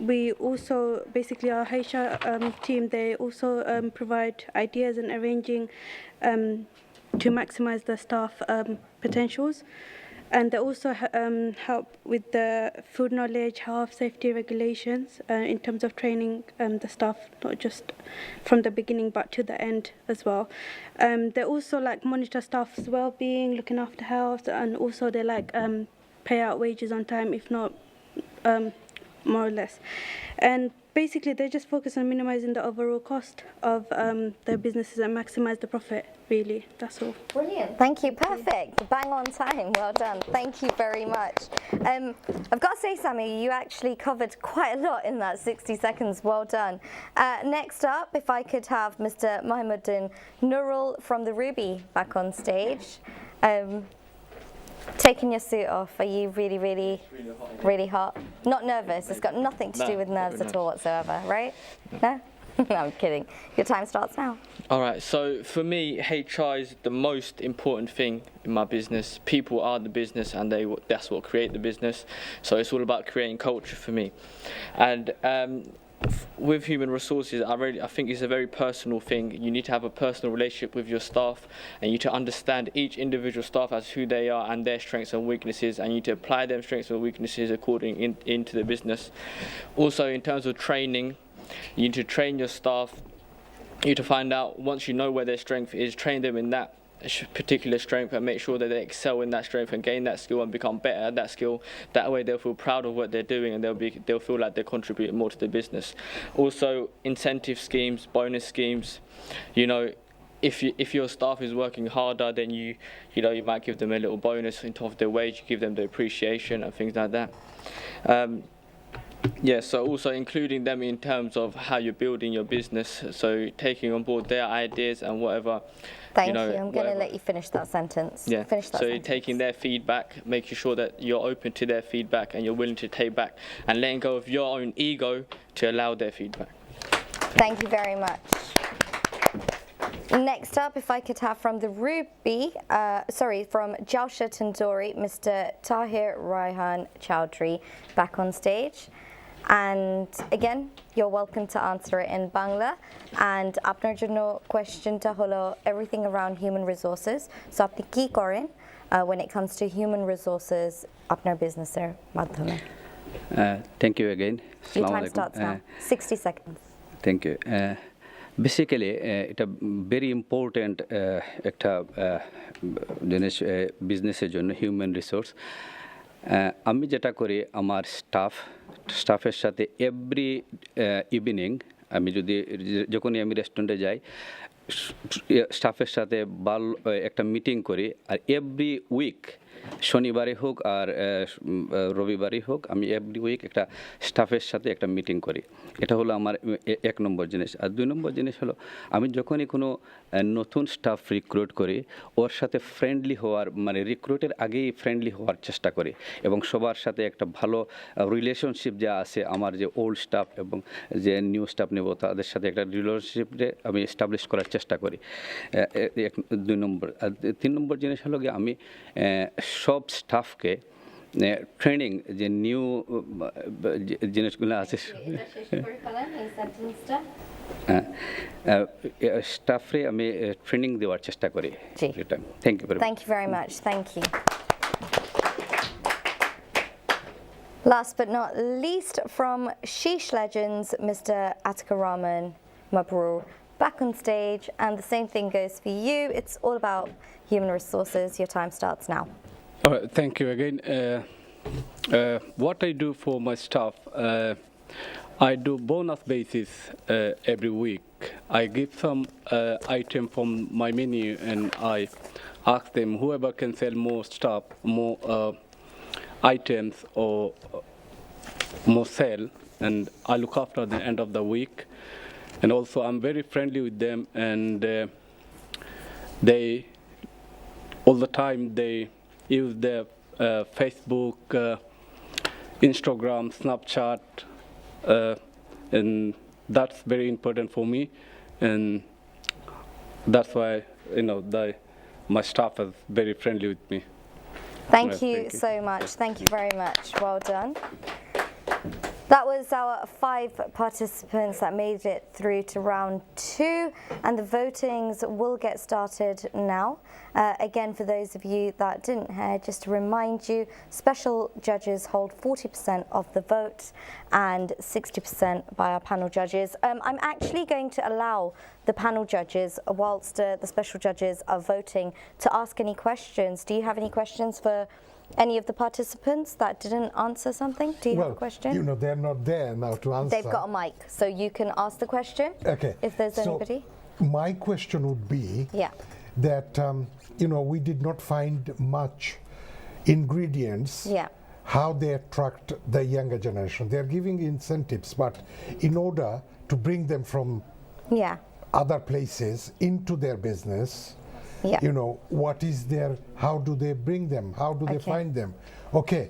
we also, basically our HR team, they also provide ideas and arranging to maximize the staff potentials. And they also help with the food knowledge, health, safety regulations in terms of training the staff, not just from the beginning but to the end as well. They also like monitor staff's well-being, looking after health, and also they like pay out wages on time, if not more or less. And basically they just focus on minimizing the overall cost of their businesses and maximize the profit, really. That's all.
Brilliant. Thank you. Perfect. Bang on time. Well done. Thank you very much. I've got to say, Sammy, you actually covered quite a lot in that 60 seconds. Well done. Next up, if I could have Mr. Mohammeddin Nurul from the Ruby back on stage. Taking your suit off, are you really hot? Not nervous? It's got nothing to do with nerves at all whatsoever, right? No? No, I'm kidding. Your time starts now.
All right, so for me, HR is the most important thing in my business. People are the business, and that's what create the business. So it's all about creating culture for me. And with human resources, I think it's a very personal thing. You need to have a personal relationship with your staff, and you need to understand each individual staff as who they are and their strengths and weaknesses, and you need to apply them strengths and weaknesses according into the business. Also, in terms of training, you need to train your staff. You need to find out, once you know where their strength is, train them in that particular strength and make sure that they excel in that strength and gain that skill and become better at that skill. That way they'll feel proud of what they're doing, and they'll feel like they're contributing more to the business. Also, incentive schemes, bonus schemes. You know, if your staff is working harder, then you might give them a little bonus on top of their wage. You give them the appreciation and things like that. Yeah, so also including them in terms of how you're building your business, so taking on board their ideas and whatever.
Thank you. I'm going to let you finish that sentence.
Yeah.
Finish that
sentence. Taking their feedback, making sure that you're open to their feedback and you're willing to take back, and letting go of your own ego to allow their feedback.
Thank you very much. Next up, if I could have from the Ruby, from Jalsha Tandoori, Mr. Tahir Raihan Chowdhury back on stage. And again, you're welcome to answer it in Bangla. And আপনার জন্য questionটা হলো everything around human resources. So আপনি কি করেন when it comes to human resources আপনার business-এর মাধ্যমে?
Thank you again.
Your time starts now. 60 seconds.
Thank you. Basically এটা very important একটা জিনিস বিজনেসের জন্য, হিউম্যান রিসোর্স। আমি যেটা করি, আমার স্টাফের সাথে এভরি ইভিনিং যখনই আমি রেস্টুরেন্টে যাই, স্টাফের সাথে একটা মিটিং করি। আর এভরি উইক, শনিবারে হোক আর রবিবারে হোক, আমি এভরি উইক একটা স্টাফের সাথে একটা মিটিং করি। এটা হলো আমার 1 নম্বর জিনিস। আর 2 নম্বর জিনিস হলো, আমি যখনই কোনো নতুন স্টাফ রিক্রুট করি, ওর সাথে ফ্রেন্ডলি হওয়ার, মানে রিক্রুটের আগেই ফ্রেন্ডলি হওয়ার চেষ্টা করি, এবং সবার সাথে একটা ভালো রিলেশনশিপ যা আছে, আমার যে ওল্ড স্টাফ এবং যে নিউ স্টাফ নেব, তাদের সাথে একটা রিলেশনশিপে আমি এস্টাবলিশ করার চেষ্টা করি। 2 নম্বর। আর 3 নম্বর জিনিস হলো গিয়ে, আমি সব স্টাফকে ট্রেনিং, যে নিউ জিনিসগুলো আছে, স্টাফে আমি ট্রেনিং দেওয়ার চেষ্টা করি। Thank you
very much. Thank you. Last but not least, from Sheesh Legends, Mr. Atika Rahman Mabrur, back on stage, and the same thing goes for you. It's all about human resources. Your time starts now.
All right, thank you again. What I do for my staff, I do bonus basis every week. I give some item from my menu, and I ask them, whoever can sell more stuff, more items or more sale, and I look after the end of the week. And also I'm very friendly with them, and they all the time they use their Facebook, Instagram, Snapchat, and that's very important for me, and that's why my staff is very friendly with me.
Thank you so much. Thank you very much. Well done. That was our 5 participants that made it through to round 2, and the votings will get started now. Again, for those of you that didn't hear, just to remind you, special judges hold 40% of the vote and 60% by our panel judges. I'm actually going to allow the panel judges, whilst the special judges are voting, to ask any questions. Do you have any questions for any of the participants that didn't answer something? Do you have a question?
They're not there now to answer.
They've got a mic, so you can ask the question.
Okay.
If there's anybody.
My question would be that, we did not find much ingredients. How they attract the younger generation. They're giving incentives, but in order to bring them from other places into their business, what is how do they bring them? How do they find them? Okay,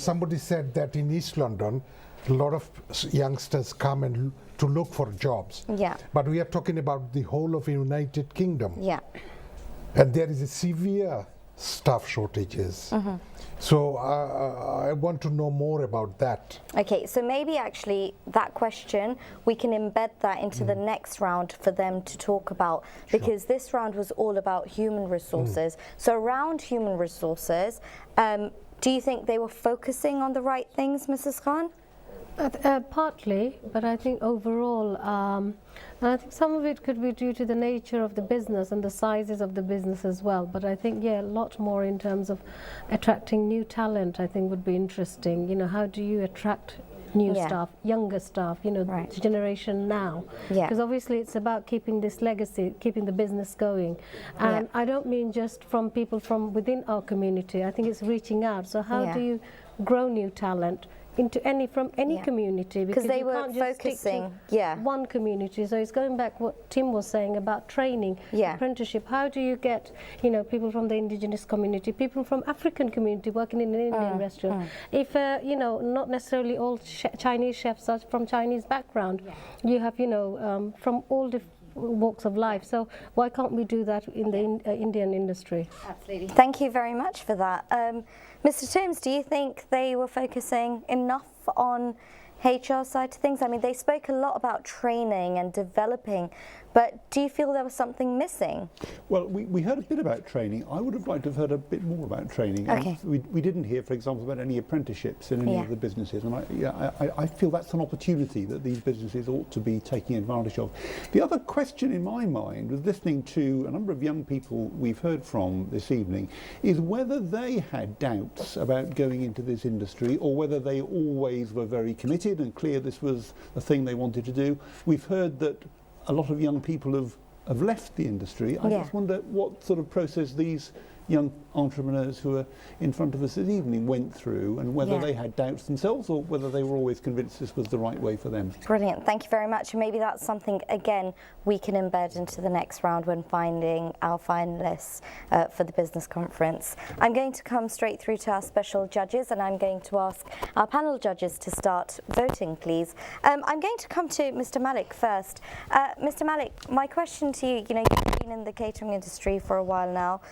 somebody said that in East London, a lot of youngsters come and to look for jobs. But we are talking about the whole of the United Kingdom. And there is a severe staff shortages. So I want to know more about that.
Okay, so maybe actually that question, we can embed that into the next round for them to talk about, because this round was all about human resources. So around human resources, do you think they were focusing on the right things, Mrs. Khan?
Partly, but I think overall, and I think some of it could be due to the nature of the business and the sizes of the business as well. But I think, a lot more in terms of attracting new talent, I think would be interesting. How do you attract new staff, younger staff, the generation now? Because obviously it's about keeping this legacy, keeping the business going. And I don't mean just from people from within our community. I think it's reaching out. So how do you grow new talent into from any community,
because they were
can't just
focusing
one community. So it's going back what Tim was saying about training, apprenticeship. How do you get people from the indigenous community, people from African community working in an Indian restaurant? If not necessarily all Chinese chefs are from Chinese background, you have from all different walks of life. So why can't we do that in the Indian industry?
Absolutely. Thank you very much for that. Mr. Timms, do you think they were focusing enough on HR side to things? I mean, they spoke a lot about training and developing, But do you feel there was something missing?
Well, we heard a bit about training. I would have liked to have heard a bit more about training.
Okay.
We didn't hear, for example, about any apprenticeships in any of the businesses, and I feel that's an opportunity that these businesses ought to be taking advantage of. The other question in my mind, was listening to a number of young people we've heard from this evening, is whether they had doubts about going into this industry or whether they always were very committed and clear this was the thing they wanted to do. We've heard that a lot of young people have left the industry. I just wonder what sort of process these young entrepreneurs who are in front of us this evening went through, and whether they had doubts themselves or whether they were always convinced this was the right way for them.
Brilliant, thank you very much. And maybe that's something, again, we can embed into the next round when finding our finalists for the business conference. I'm going to come straight through to our special judges, and I'm going to ask our panel judges to start voting, please. I'm going to come to Mr. Malik first. Mr. Malik, my question to you, you've been in the catering industry for a while now.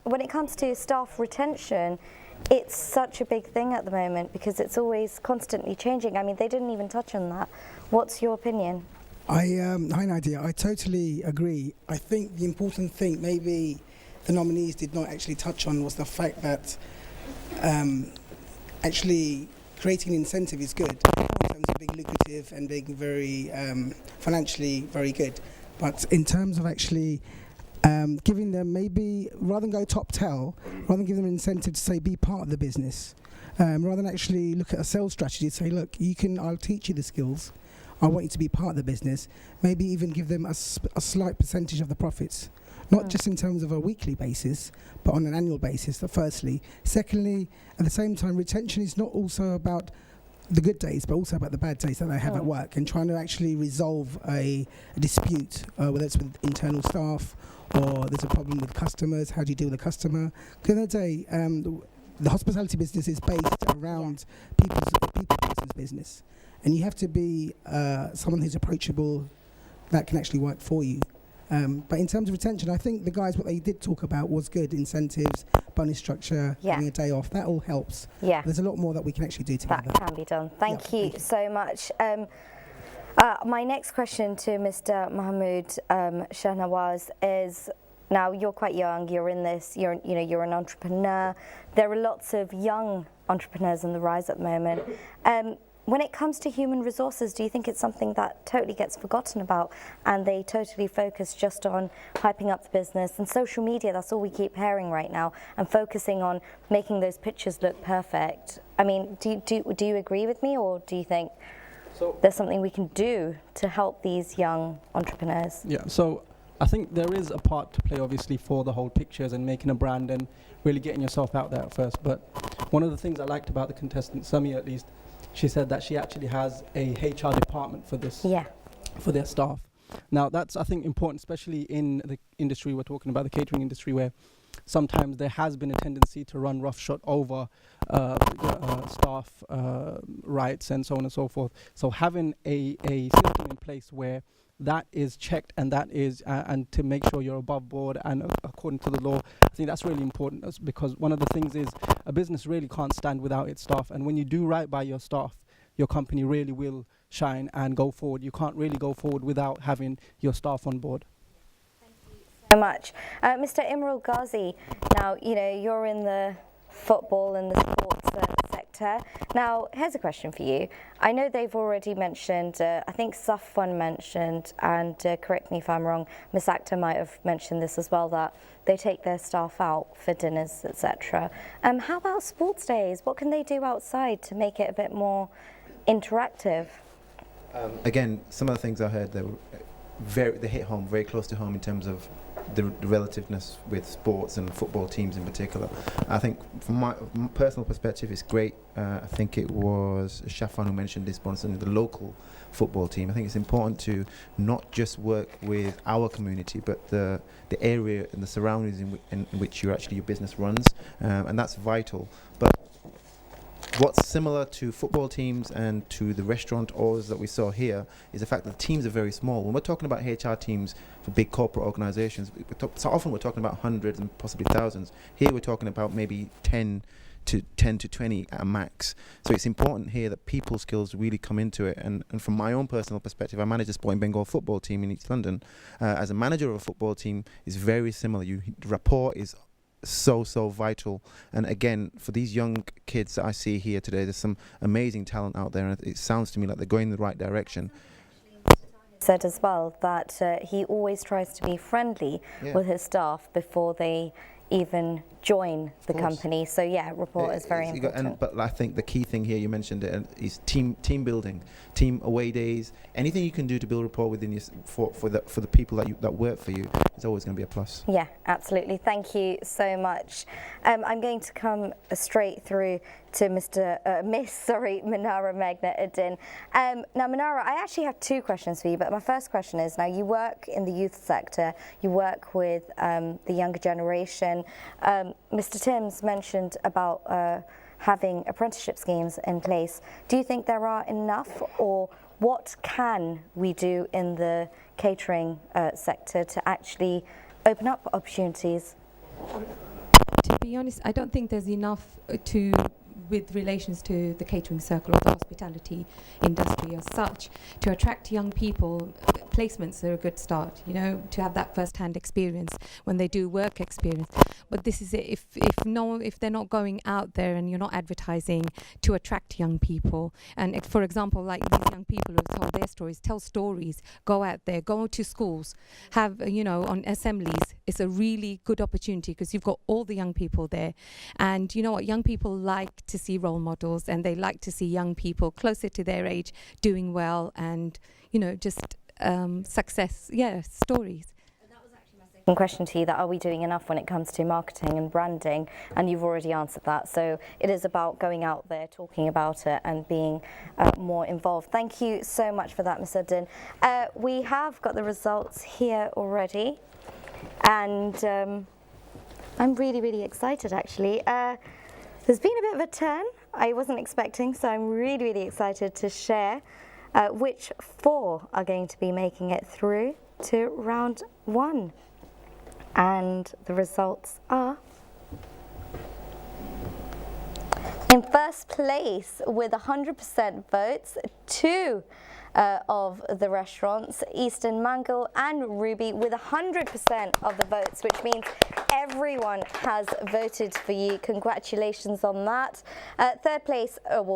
When it comes to staff retention, it's such a big thing at the moment because it's always constantly changing. I mean, they didn't even touch on that. What's your opinion?
Hi Nadia, I totally agree. I think the important thing maybe the nominees did not actually touch on was the fact that actually creating an incentive is good in terms of being lucrative and being very financially very good. But in terms of actually giving them maybe, rather than go top tail, rather than give them an incentive to say be part of the business, rather than actually look at a sales strategy, say look, I'll teach you the skills, I want you to be part of the business, maybe even give them a slight percentage of the profits, not just in terms of a weekly basis, but on an annual basis, firstly. Secondly, at the same time, retention is not also about the good days, but also about the bad days that they have at work, and trying to actually resolve a dispute, whether it's with internal staff or there's a problem with customers. How do you deal with a customer? At the end of the day, the hospitality business is based around people person's business, and you have to be someone who's approachable that can actually work for you. But in terms of retention, I think the guys, what they did talk about was good: incentives, bonus structure, having a day off. That all helps. Yeah. There's a lot more that we can actually do together.
That can be done. Thank you so much. My next question to Mr. Mahmood Shahnawaz is, now you're quite young, you're in this, you're an entrepreneur. There are lots of young entrepreneurs on the rise at the moment. When it comes to human resources, do you think it's something that totally gets forgotten about and they totally focus just on hyping up the business? And social media, that's all we keep hearing right now, and focusing on making those pictures look perfect. I mean, do you agree with me, or do you think there's something we can do to help these young entrepreneurs?
Yeah, so I think there is a part to play, obviously, for the whole pictures and making a brand and really getting yourself out there at first. But one of the things I liked about the contestant, Sami at least, she said that she actually has a HR department for this, for their staff. Now that's, I think, important, especially in the industry we're talking about, the catering industry, where sometimes there has been a tendency to run roughshod over staff rights and so on and so forth. So having a system in place where that is checked and that is and to make sure you're above board and according to the law, I think that's really important, because one of the things is a business really can't stand without its staff, and when you do right by your staff, your company really will shine and go forward. You can't really go forward without having your staff on board.
So much. Mr. Imrul Ghazi, now, you're in the football and the sports sector. Now, here's a question for you. I know they've already mentioned, I think Safwan mentioned, and correct me if I'm wrong, Miss Akhtar might have mentioned this as well, that they take their staff out for dinners, etc. How about sports days? What can they do outside to make it a bit more interactive?
Again, some of the things I heard, they hit home, very close to home in terms of the relativeness with sports and football teams in particular. I think from my personal perspective, it's great. I think it was Shafan who mentioned this, sponsoring the local football team. I think it's important to not just work with our community, but the area and the surroundings in which your business runs, and that's vital. But what's similar to football teams and to the restaurateurs that we saw here is the fact that the teams are very small. When we're talking about HR teams for big corporate organizations, so often we're talking about hundreds and possibly thousands. Here we're talking about maybe 10 to 10 to 20 at a max. So it's important here that people skills really come into it. And from my own personal perspective, I manage a Sporting Bengal football team in East London. As a manager of a football team, is very similar. Rapport is so vital. And again, for these young kids that I see here today, there's some amazing talent out there, and it sounds to me like they're going in the right direction.
Said as well that he always tries to be friendly with his staff before they even join the company. So yeah, rapport is very important.
But I think the key thing here, you mentioned it, is team building, team away days. Anything you can do to build rapport within your, for the people that work for you is always going to be a plus.
Yeah, absolutely. Thank you so much. I'm going to come straight through to Miss Manara Meghnad-Uddin. Now, Manara, I actually have two questions for you, but my first question is, now you work in the youth sector, you work with the younger generation. Mr. Timms mentioned about having apprenticeship schemes in place. Do you think there are enough, or what can we do in the catering sector to actually open up opportunities?
To be honest, I don't think there's enough with relations to the catering circle or the hospitality industry as such. To attract young people, placements are a good start, you know, to have that first-hand experience when they do work experience. But this is it, if they're not going out there and you're not advertising to attract young people, and for example, like these young people who have told their stories, tell stories, go out there, go to schools, have, you know, on assemblies, it's a really good opportunity because you've got all the young people there. And you know what, young people like to see role models, and they like to see young people closer to their age doing well, and you know, just success stories.
Second question to you, that are we doing enough when it comes to marketing and branding? And you've already answered that. So it is about going out there, talking about it, and being more involved. Thank you so much for that, Mr. Uddin. We have got the results here already, and I'm really excited actually. There's been a bit of a turn I wasn't expecting, so I'm really excited to share which 4 are going to be making it through to round 1. And the results are: in first place with 100% votes, 2 of the restaurants, Eastern Mangal and Ruby, with 100% of the votes, which means everyone has voted for you. Congratulations on that.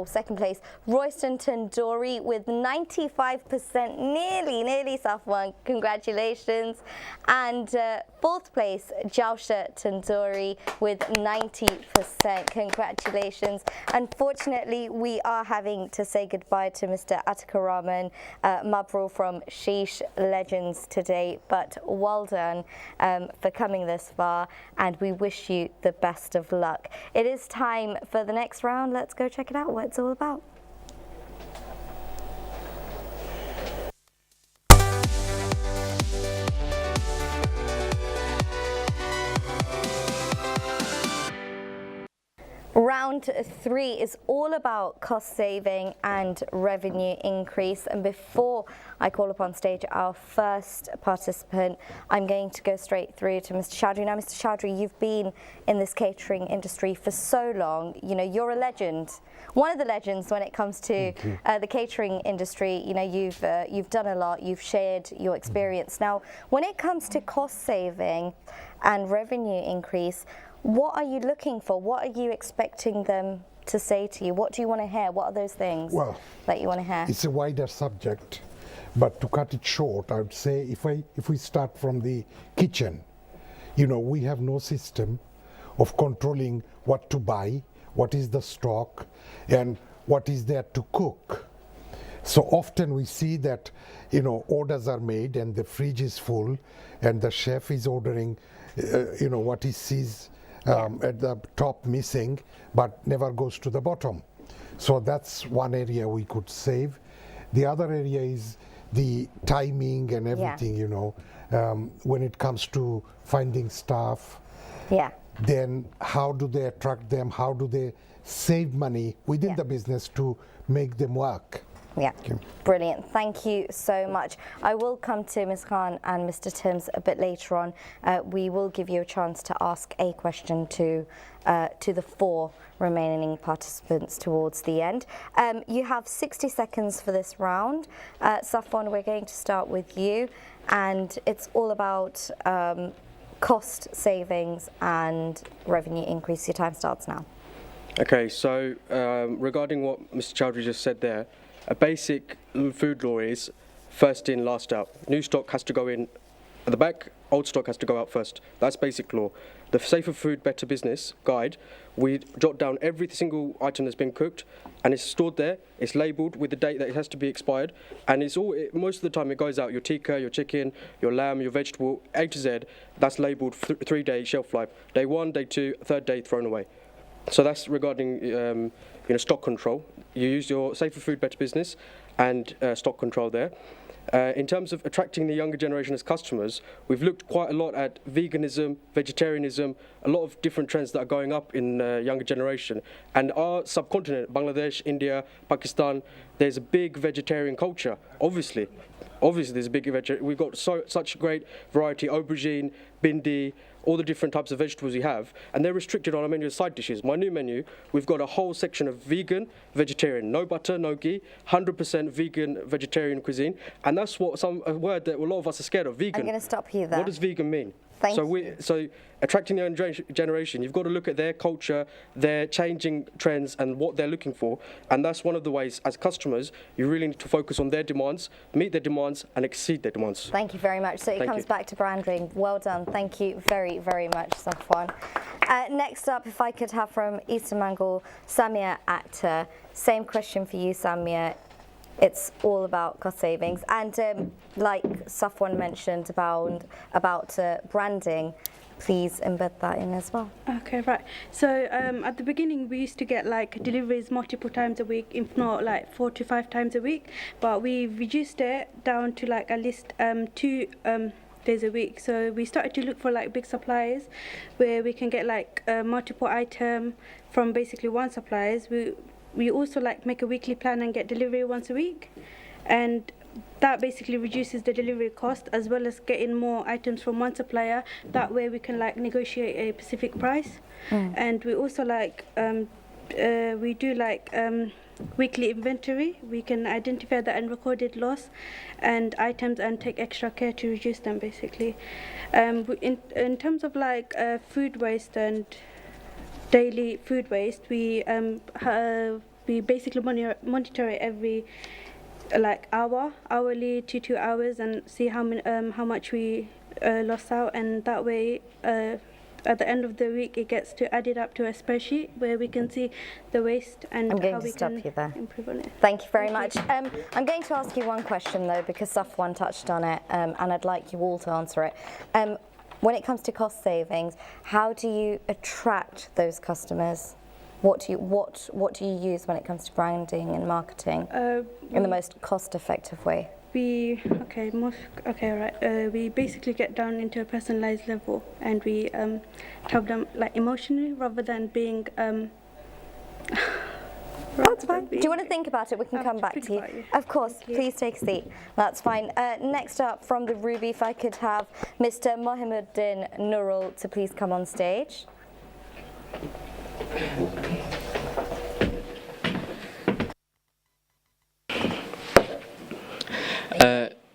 Second place, Royston Tandoori with 95%, nearly Safwan. Congratulations. And fourth place, Jausha Tandoori with 90%. Congratulations. Unfortunately, we are having to say goodbye to Mr. Atikuraman Mabrur from Sheesh Legends today, but well done for coming this far, and we wish you the best of luck. It is time for the next round. Let's go check it out, what it's all about. Round 3 is all about cost saving and revenue increase. And before I call upon stage our first participant, I'm going to go straight through to Mr. Chowdhury. Now, Mr. Chowdhury, you've been in this catering industry for so long. You know, you're a legend, one of the legends when it comes to the catering industry. You know, you've done a lot. You've shared your experience. Now, when it comes to cost saving and revenue increase, what are you looking for? What are you expecting them to say to you? What do you want to hear? What are those things that you want to hear?
It's a wider subject, but to cut it short, I would say if we start from the kitchen, you know, we have no system of controlling what to buy, what is the stock, and what is there to cook. So often we see that, you know, orders are made and the fridge is full, and the chef is ordering, you know, what he sees at the top missing, but never goes to the bottom. So that's one area we could save. The other area is the timing and everything, you know, when it comes to finding staff. Then how do they attract them? How do they save money within the business to make them work?
Yeah, brilliant. Thank you so much. I will come to Ms. Khan and Mr. Timms a bit later on. We will give you a chance to ask a question to the 4 remaining participants towards the end. You have 60 seconds for this round. Safwan, we're going to start with you, and it's all about cost savings and revenue increase. Your time starts now.
Okay, so regarding what Mr. Chowdhury just said there, a basic food law is first in, last out. New stock has to go in at the back, old stock has to go out first. That's basic law. The Safer Food, Better Business guide, we jot down every single item that's been cooked, and it's stored there, it's labelled with the date that it has to be expired, and it's all, most of the time it goes out, your tikka, your chicken, your lamb, your vegetable, A to Z, that's labelled 3-day shelf life. Day 1, day 2, 3rd day thrown away. So that's regarding stock control. You use your Safer Food, Better Business and stock control there. In terms of attracting the younger generation as customers, we've looked quite a lot at veganism, vegetarianism, a lot of different trends that are going up in younger generation. And our subcontinent, Bangladesh, India, Pakistan, there's a big vegetarian culture, obviously. Obviously, there's a big vegetarian. We've got such great variety, aubergine, bindi, all the different types of vegetables we have, and they're restricted on our menu of side dishes. My new menu, we've got a whole section of vegan, vegetarian, no butter, no ghee, 100% vegan, vegetarian cuisine, and that's what a word that a lot of us are scared of, vegan.
I'm going to stop you there.
What does vegan mean?
Thank you.
So attracting the younger generation, you've got to look at their culture, their changing trends and what they're looking for, and that's one of the ways as customers you really need to focus on their demands, meet their demands and exceed their demands.
Thank you very much. So it comes back to branding. Well done. Thank you very, very much, Safwan. Next up, if I could have from Eastern Bengal, Samia Akhtar. Same question for you, Samia. It's all about cost savings, and like Safwan mentioned about branding, please embed that in as well.
Okay, right. So at the beginning, we used to get like deliveries multiple times a week, if not like 4 to 5 times a week. But we reduced it down to like at least 2 days a week. So we started to look for like big suppliers where we can get like multiple item from basically one suppliers. We also like make a weekly plan and get delivery once a week, and that basically reduces the delivery cost as well as getting more items from one supplier. That way we can like negotiate a specific price. And we also like we do like weekly inventory. We can identify the unrecorded loss and items and take extra care to reduce them basically. In terms of like food waste and daily food waste, we basically monitor it every like hourly to 2 hours, and see how much we lost out, and that way at the end of the week it gets added up to a spreadsheet where we can see the waste and how we can improve on it.
Thank you very much. I'm going to ask you one question though, because Safwan touched on it, and I'd like you all to answer it. When it comes to cost savings, how do you attract those customers? What do you use when it comes to branding and marketing in the most cost-effective way?
We basically get down into a personalized level, and we help them like emotionally rather than being.
That's fine. Do you want to think about it? We can come back to you. Of course, please take a seat. That's fine. Next up from the Ruby, if I could have Mr. Mohimuddin Nurul to please come on stage.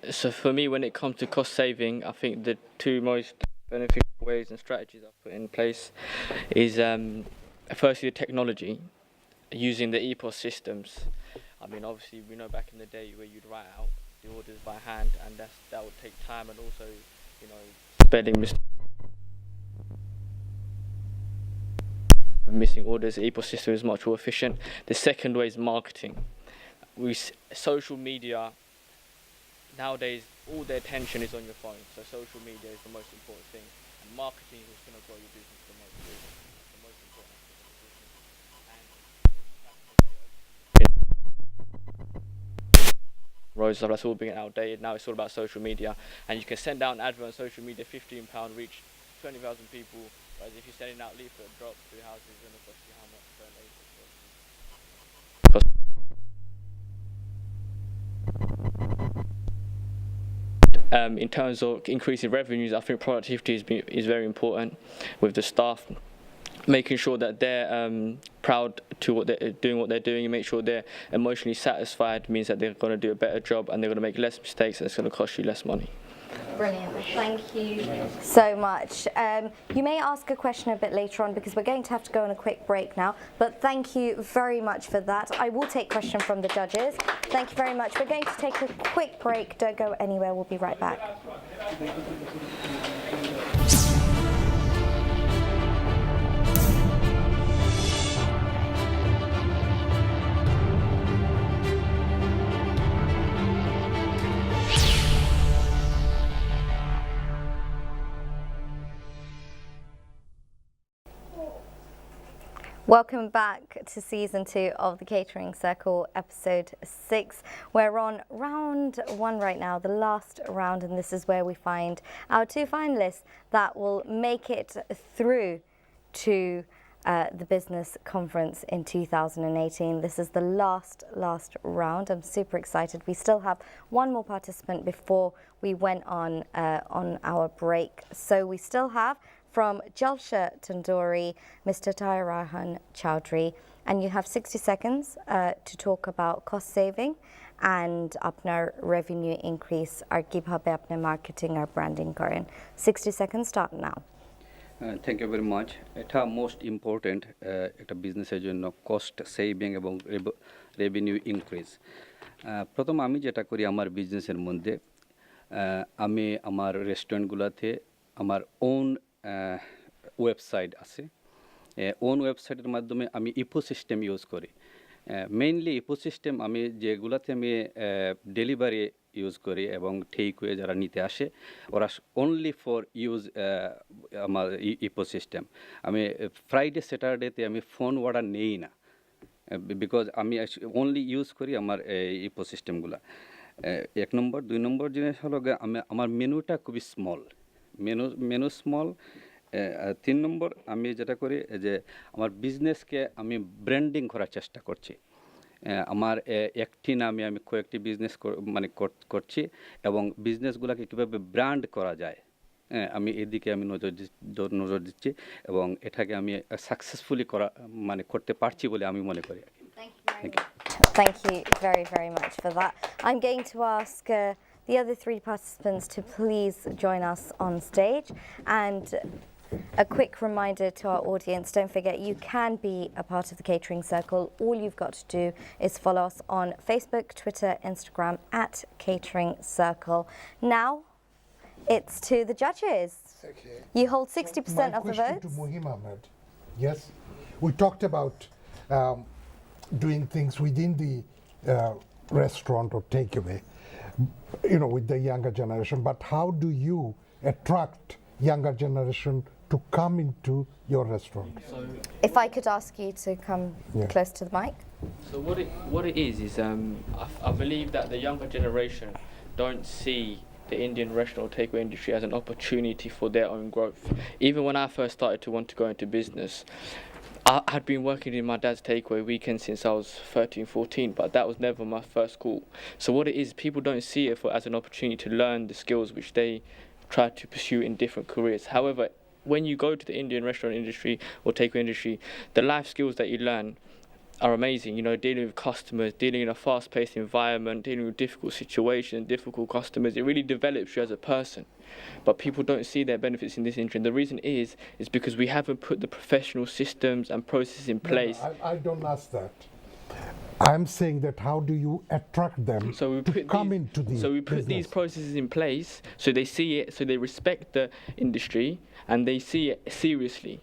So for me, when it comes to cost saving, I think the 2 most beneficial ways and strategies I've put in place is firstly the technology, using the EPOS systems. I mean, obviously we know back in the day where you'd write out the orders by hand, and that would take time, and also, spelling mistakes, missing orders. The EPOS system is much more efficient. The second way is marketing. Social media. Nowadays, all their attention is on your phone, so social media is the most important thing, and marketing is going to grow your business the most. It's the most important aspect of business. Rose, that's all being outdated. Now it's all about social media, and you can send out an advert on social media, £15, reach 20,000 people. Whereas if you're sending out leaflet drops to houses, it's going to cost you how much per leaflet? In terms of increasing revenues, I think productivity is very important with the staff, making sure that they're proud to what they're doing, and make sure they're emotionally satisfied means that they're going to do a better job and they're going to make less mistakes and it's going to cost you less money.
Brilliant. Thank you so much. You may ask a question a bit later on because we're going to have to go on a quick break now, but thank you very much for that. I will take question from the judges. Thank you very much. We're going to take a quick break. Don't go anywhere. We'll be right back. Welcome back to season 2 of the Catering Circle, episode 6. We're on round 1 right now, the last round, and this is where we find our 2 finalists that will make it through to the business conference in 2018. This is the last round. I'm super excited. We still have 1 more participant before we went on our break. So we still have from Jalsha Tandoori, Mr. Tyrahan Chowdhury, and you have 60 seconds to talk about cost saving and apnar revenue increase or kibhabe apne marketing or branding karen. 60 seconds start now.
Thank you very much. Eta most important ekta business er jonno cost saving ebong revenue increase. প্রথম আমি যেটা করি আমার বিজনেসের মধ্যে আমি আমার রেস্টুরেন্টগুলোতে আমার ওন ওয়েবসাইট আছে ওন ওয়েবসাইটের মাধ্যমে আমি ইকোসিস্টেম ইউজ করি মেইনলি ইকোসিস্টেম আমি যেগুলোতে আমি ডেলিভারি ইউজ করি এবং টেকওয়ে যারা নিতে আসে ওরা অনলি ফর ইউজ আমার ইকোসিস্টেম আমি ফ্রাইডে স্যাটারডেতে আমি ফোন অর্ডার নেই না বিকজ আমি অনলি ইউজ করি আমার ইকোসিস্টেমগুলো 1 নম্বর 2 নম্বর জিনিস হলো আমি আমার মেনুটা খুবই স্মল মেনু স্মল 3 নম্বর আমি যেটা করি যে আমার বিজনেসকে আমি ব্র্যান্ডিং করার চেষ্টা করছি আমার একটি নামে আমি কয়েকটি বিজনেস মানে করছি এবং বিজনেসগুলোকে কীভাবে ব্র্যান্ড করা যায় আমি এদিকে আমি নজর দিচ্ছি এবং এটাকে আমি সাকসেসফুলি মানে করতে পারছি বলে আমি মনে করি
Thank you very, very much for that. I'm going to ask the other 3 participants to please join us on stage. And a quick reminder to our audience, don't forget you can be a part of the Catering Circle. All you've got to do is follow us on Facebook, Twitter, Instagram @Catering Circle. Now it's to the judges.
Okay.
You hold 60% of the votes.
My question to Mohim Ahmed. Yes, we talked about doing things within the restaurant or takeaway, with the younger generation. But how do you attract younger generation to come into your restaurant?
So
if I could ask you to come close to the mic.
So what it is I believe that the younger generation don't see the Indian restaurant or takeaway industry as an opportunity for their own growth. Even when I first started to want to go into business, I had been working in my dad's takeaway weekend since I was 13, 14, but that was never my first call. So what it is, people don't see it as an opportunity to learn the skills which they try to pursue in different careers. However, when you go to the Indian restaurant industry or takeaway industry, the life skills that you learn are amazing. Dealing with customers, dealing in a fast-paced environment, dealing with difficult situations, difficult customers, it really develops you as a person. But people don't see their benefits in this industry. And the reason is because we haven't put the professional systems and processes in place.
No, I don't ask that. I'm saying that how do you attract them to come into the
So we put these processes in place so they see it, so they respect the industry and they see it seriously.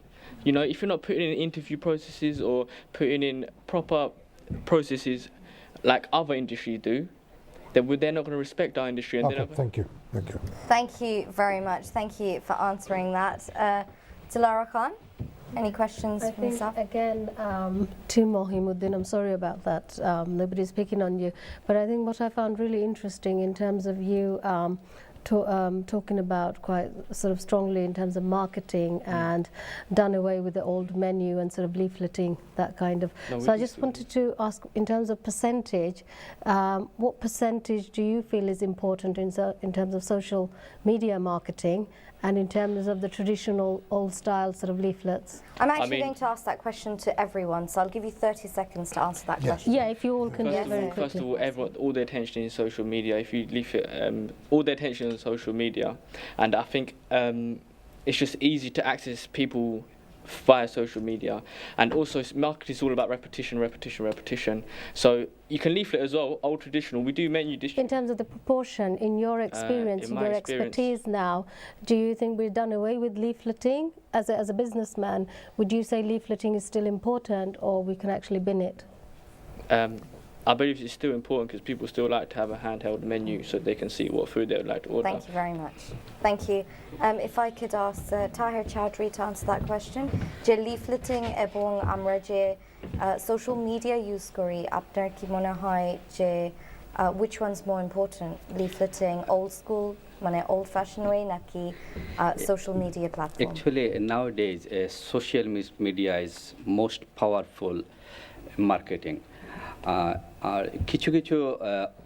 If you're not putting in interview processes or putting in proper processes like other industries do, then they're not going to respect our industry. And
okay, thank you.
Thank you very much. Thank you for answering that. Dilara Khan, any questions
I
from
think,
yourself?
again, to Mohimuddin, I'm sorry about that. Nobody's picking on you. But I think what I found really interesting in terms of you talking about quite sort of strongly in terms of marketing and done away with the old menu and sort of leafleting, that kind of.
No,
so I just wanted to ask, in terms of percentage, what percentage do you feel is important in terms of social media marketing and in terms of the traditional old style sort of leaflets?
I'm actually going to ask that question to everyone, so I'll give you 30 seconds to answer that question.
Yeah, if you all can do it very quickly.
First of all, everyone, all their attention is social media. If you leave it, all their attention is on social media, and I think it's just easy to access people via social media, and also marketing is all about repetition. So you can leaflet as well, old traditional. We do menu distribution.
In terms of the proportion, in your experience,
in
your
my
expertise now, do you think we've done away with leafleting? As a businessman, would you say leafleting is still important, or we can actually bin it?
I believe it's still important because people still like to have a handheld menu so they can see what food they would like to order.
Thank you very much. Thank you. If I could ask Tahir Chowdhury to answer that question. যে leafleting এবং আমরা যে social media use করি, আপনার কি মনে হয় যে which one's more important? Leafleting old school, মানে old fashioned way নাকি social media platform?
Actually, nowadays, social media is most powerful marketing. আর কিছু কিছু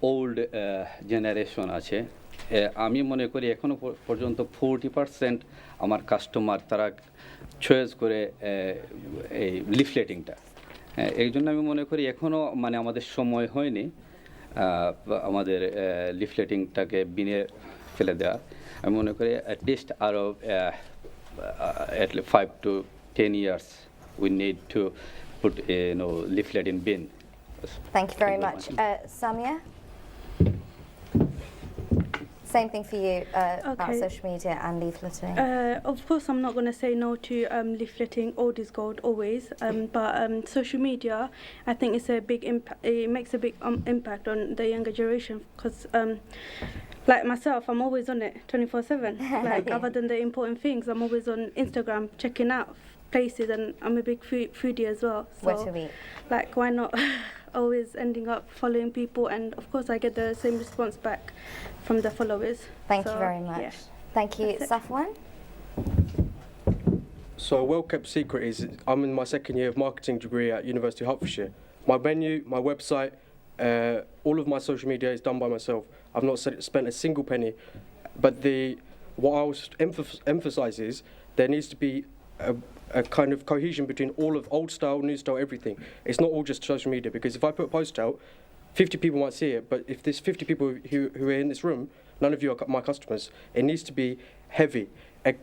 ওল্ড জেনারেশন আছে, আমি মনে করি এখনো পর্যন্ত 40% আমার কাস্টমার তারা চয়েস করে এই লিফলেটিংটা। এই জন্য আমি মনে করি এখনো মানে আমাদের সময় হয়নি আমাদের লিফলেটিংটাকে বিনে ফেলে দেওয়া। আমি মনে করি অ্যাটলিস্ট আরও at 5 to 10 years we need to put leaflet in bin.
Thank you very much. Samia? Same thing for you about social media and leafleting.
Of course, I'm not going to say no to leafleting. Old is gold, always. But social media, I think it's a big impact. It makes a big impact on the younger generation because, like myself, I'm always on it 24/7. Like other than the important things, I'm always on Instagram checking out places, and I'm a big foodie as well. So,
where to eat?
Like, why not? Always ending up following people, and of course I get the same response back from the followers.
Thank you very much.
Yeah.
Thank you. Safwan?
So a well-kept secret is I'm in my second year of marketing degree at University of Hertfordshire. My menu, my website, all of my social media is done by myself. I've not spent a single penny. But what I was emphasise is there needs to be a kind of cohesion between all of old style, new style, everything. It's not all just social media, because if I put a post out, 50 people might see it, but if there's 50 people who are in this room, none of you are my customers. It needs to be heavy. It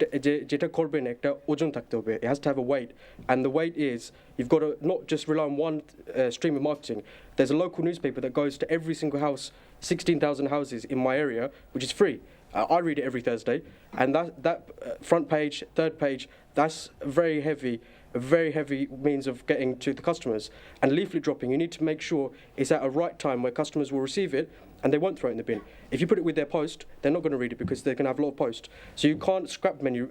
has to have a weight, and the weight is you've got to not just rely on one stream of marketing. There's a local newspaper that goes to every single house, 16,000 houses in my area, which is free. I read it every Thursday, and that front page, third page, that's a very heavy means of getting to the customers. And leaflet dropping, you need to make sure it's at a right time where customers will receive it and they won't throw it in the bin. If you put it with their post, they're not going to read it because they're going to have a lot of post. So you can't scrap menu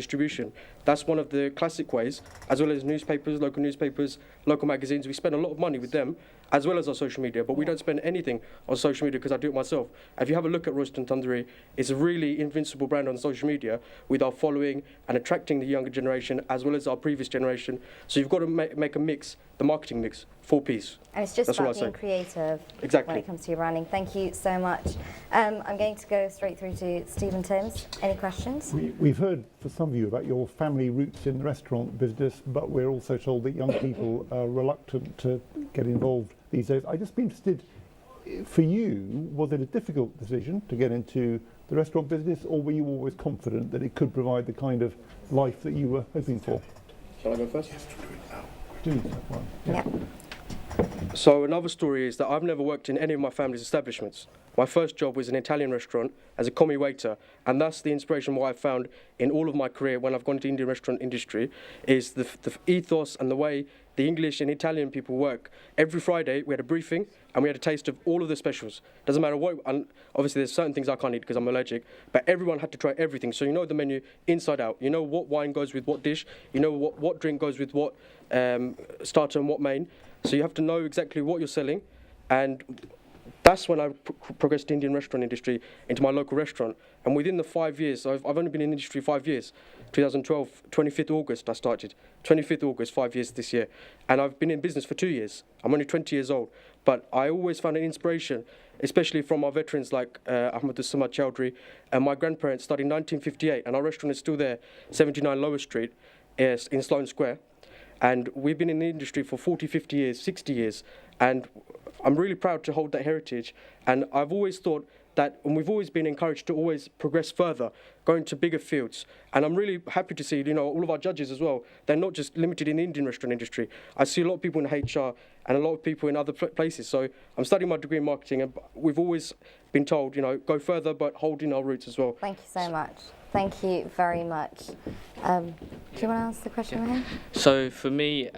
distribution. That's one of the classic ways, as well as newspapers, local magazines. We spend a lot of money with them, as well as our social media, but we don't spend anything on social media because I do it myself. If you have a look at Royston Tandoori, it's a really invincible brand on social media with our following and attracting the younger generation as well as our previous generation. So you've got to make a mix, the marketing mix, 4-piece.
And it's just
That's
about being creative when it comes to your branding. Thank you so much. I'm going to go straight through to Stephen Timms. Any questions?
We've heard for some of you about your family roots in the restaurant business, but we're also told that young people are reluctant to get involved these days. I'd just be interested, for you, was it a difficult decision to get into the restaurant business, or were you always confident that it could provide the kind of life that you were hoping for?
Shall I go first?
Yes, do it now. Do that one.
Yeah.
So another story is that I've never worked in any of my family's establishments. My first job was in an Italian restaurant as a commis waiter, and that's the inspiration what I've found in all of my career when I've gone to the Indian restaurant industry, is the ethos and the way the English and Italian people work. Every Friday we had a briefing and we had a taste of all of the specials. Doesn't matter what, and obviously there's certain things I can't eat because I'm allergic, but everyone had to try everything. So you know the menu inside out. You know what wine goes with what dish. You know what drink goes with what starter and what main. So you have to know exactly what you're selling, and That's when I progressed the Indian restaurant industry into my local restaurant. And within the 5 years, I've only been in the industry 5 years. 2012, 25th August I started. 25th August, 5 years this year. And I've been in business for 2 years. I'm only 20 years old. But I always found an inspiration, especially from our veterans like Ahmadus Samad Chowdhury. And my grandparents started in 1958, and our restaurant is still there, 79 Lower Street in Sloane Square. And we've been in the industry for 40, 50 years, 60 years. And I'm really proud to hold that heritage. And I've always thought that, and we've always been encouraged to always progress further, go into bigger fields. And I'm really happy to see, all of our judges as well, they're not just limited in the Indian restaurant industry. I see a lot of people in HR and a lot of people in other places. So I'm studying my degree in marketing, and we've always been told, go further, but holding our roots as well.
Thank you so much. Thank you very much. Do you want to answer the question, Rahim?
So for me,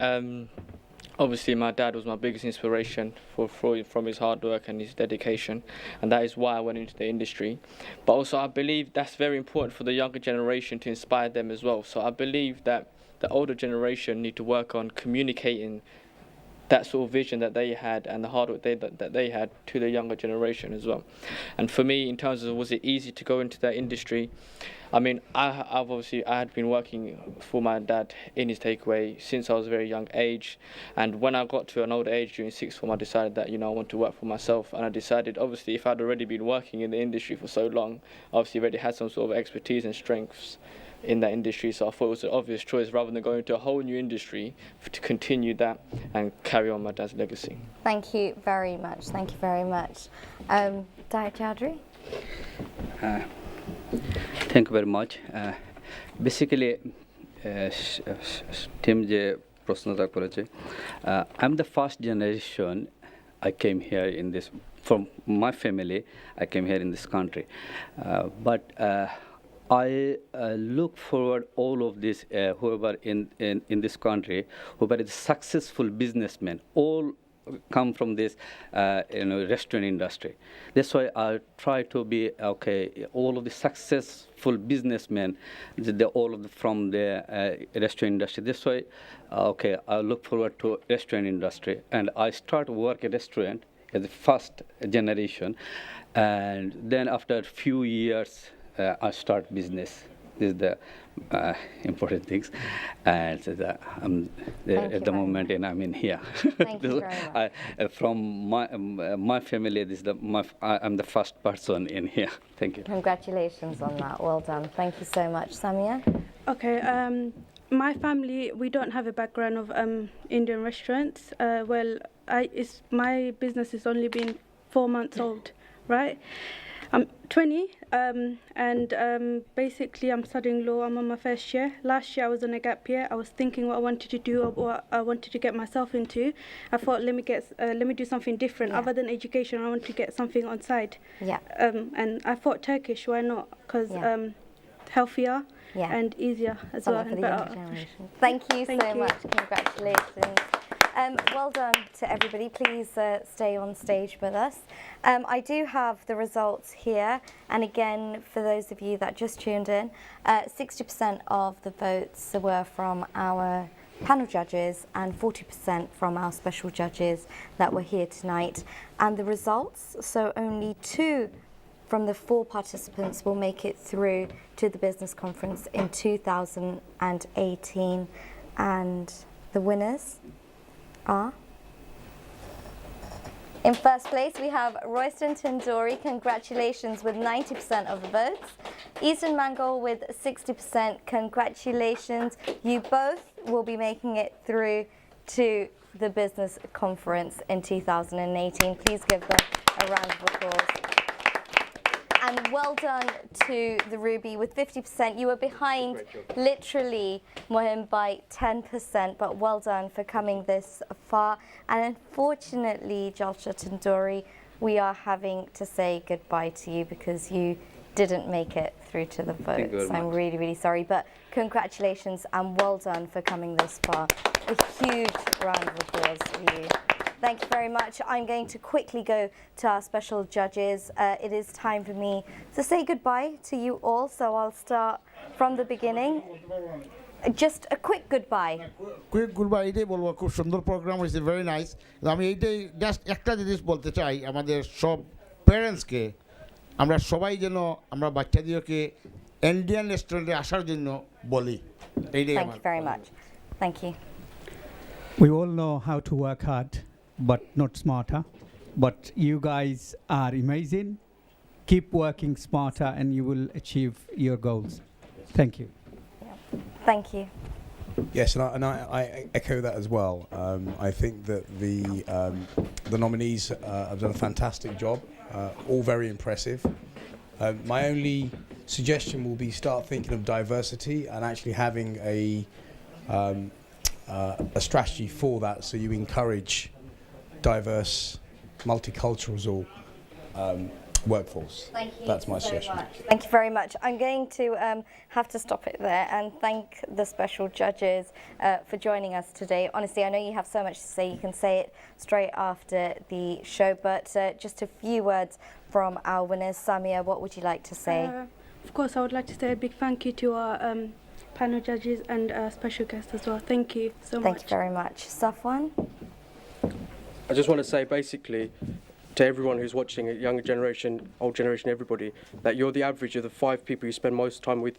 obviously my dad was my biggest inspiration from his hard work and his dedication, and that is why I went into the industry. But also I believe that's very important for the younger generation to inspire them as well. So I believe that the older generation need to work on communicating that sort of vision that they had and the hard work that they had to the younger generation as well. And for me, in terms of was it easy to go into that industry, I mean, I had been working for my dad in his takeaway since I was a very young age, and when I got to an older age during sixth form, I decided that I want to work for myself. And I decided, obviously, if I'd already been working in the industry for so long, obviously already had some sort of expertise and strengths in that industry, so I thought it was an obvious choice rather than going to a whole new industry to continue that and carry on my dad's legacy.
Thank you very much. Thank you very much. Dayat Chowdhury?
Thank you very much. Basically, Tim je prashnata koreche. I'm the first generation. I came here in this from my family. I came here in this country, but I look forward all of this, whoever in this country, whoever is successful businessmen, all come from this restaurant industry. That's why I try to be all of the successful businessmen, from the restaurant industry. That's why I look forward to restaurant industry, and I start work at restaurant as the first generation, and then after a few years I start business. This is the important things, and so I'm at the moment, and I'm in here.
Thank you very much.
From my family, I'm the first person in here. Thank you.
Congratulations on that. Well done. Thank you so much, Samia.
Okay. My family, we don't have a background of Indian restaurants. My business has only been 4 months old, right? I'm 20, and basically I'm studying law. I'm on my first year. Last year I was on a gap year. I was thinking what I wanted to do, or what I wanted to get myself into. I thought, let me do something different. Other than education, I want to get something on side.
Yeah.
And I thought Turkish, why not? Because healthier and easier as well.
For the younger generation. Thank you so much. Congratulations. Well done to everybody. Please stay on stage with us. I do have the results here, and again, for those of you that just tuned in, 60% of the votes were from our panel judges and 40% from our special judges that were here tonight. And the results, so only 2 from the 4 participants will make it through to the business conference in 2018, and the winners are, in first place we have Royston Tandoori, congratulations, with 90% of the votes. Eastern Mangal with 60%, congratulations. You both will be making it through to the business conference in 2018. Please give them a round of applause. And well done to the Ruby with 50%. You were behind literally Mohim by 10%, but well done for coming this far. And unfortunately, Jalsha Tandoori, we are having to say goodbye to you because you didn't make it through to the votes. I'm really, really sorry, but congratulations and well done for coming this far. A huge round of applause for you. Thank you very much. I'm going to quickly go to our special judges. It is time for me to say goodbye to you all, so I'll start from the beginning. Just a quick goodbye.
Quick good bye এটাই বলবো, খুব সুন্দর programme হয়েছে, very nice. আমি এইটাই just একটা জিনিস বলতে চাই আমাদের সব প্যারেন্টসকে, আমরা সবাই যেন আমরা বাচ্চাদেরকে ইন্ডিয়ান রেস্টুরেন্টে আসার জন্য বলি। এইটাই
Thank you very much. Thank you.
We all know how to work hard, but not smarter. But you guys are amazing. Keep working smarter and you will achieve your goals. Thank you.
Thank you.
Yes, and I echo that as well. I think that the nominees have done a fantastic job, all very impressive. My only suggestion will be start thinking of diversity and actually having a strategy for that, so you encourage diverse, multicultural workforce.
Thank you.
That's my suggestion.
Thank you very much. I'm going to have to stop it there and thank the special judges for joining us today. Honestly, I know you have so much to say. You can say it straight after the show, but just a few words from our winners. Samia, what would you like to say?
Of course, I would like to say a big thank you to our panel judges and special guests as well. Thank you so much.
Thank you very much. Safwan?
I just want to say basically to everyone who's watching, younger generation, old generation, everybody, that you're the average of the 5 people you spend most time with.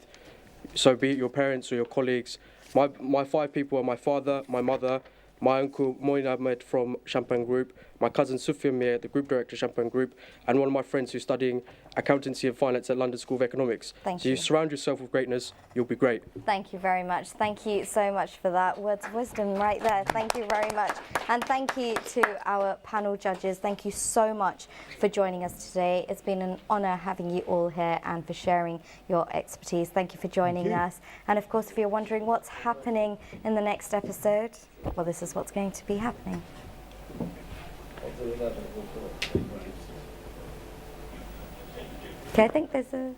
So be it your parents or your colleagues. My 5 people are my father, my mother, my uncle Moin Ahmed from Champagne Group, my cousin Sufyan Mir, the group director of Champagne Group, and one of my friends who's studying accountancy and finance at London School of Economics.
Thank
so you surround yourself with greatness, you'll be great.
Thank you very much. Thank you so much for that. Words of wisdom right there. Thank you very much. And thank you to our panel judges. Thank you so much for joining us today. It's been an honour having you all here and for sharing your expertise. Thank you for joining us. And of course, if you're wondering what's happening in the next episode, well, this is what's going to be happening. Okay, I think there's a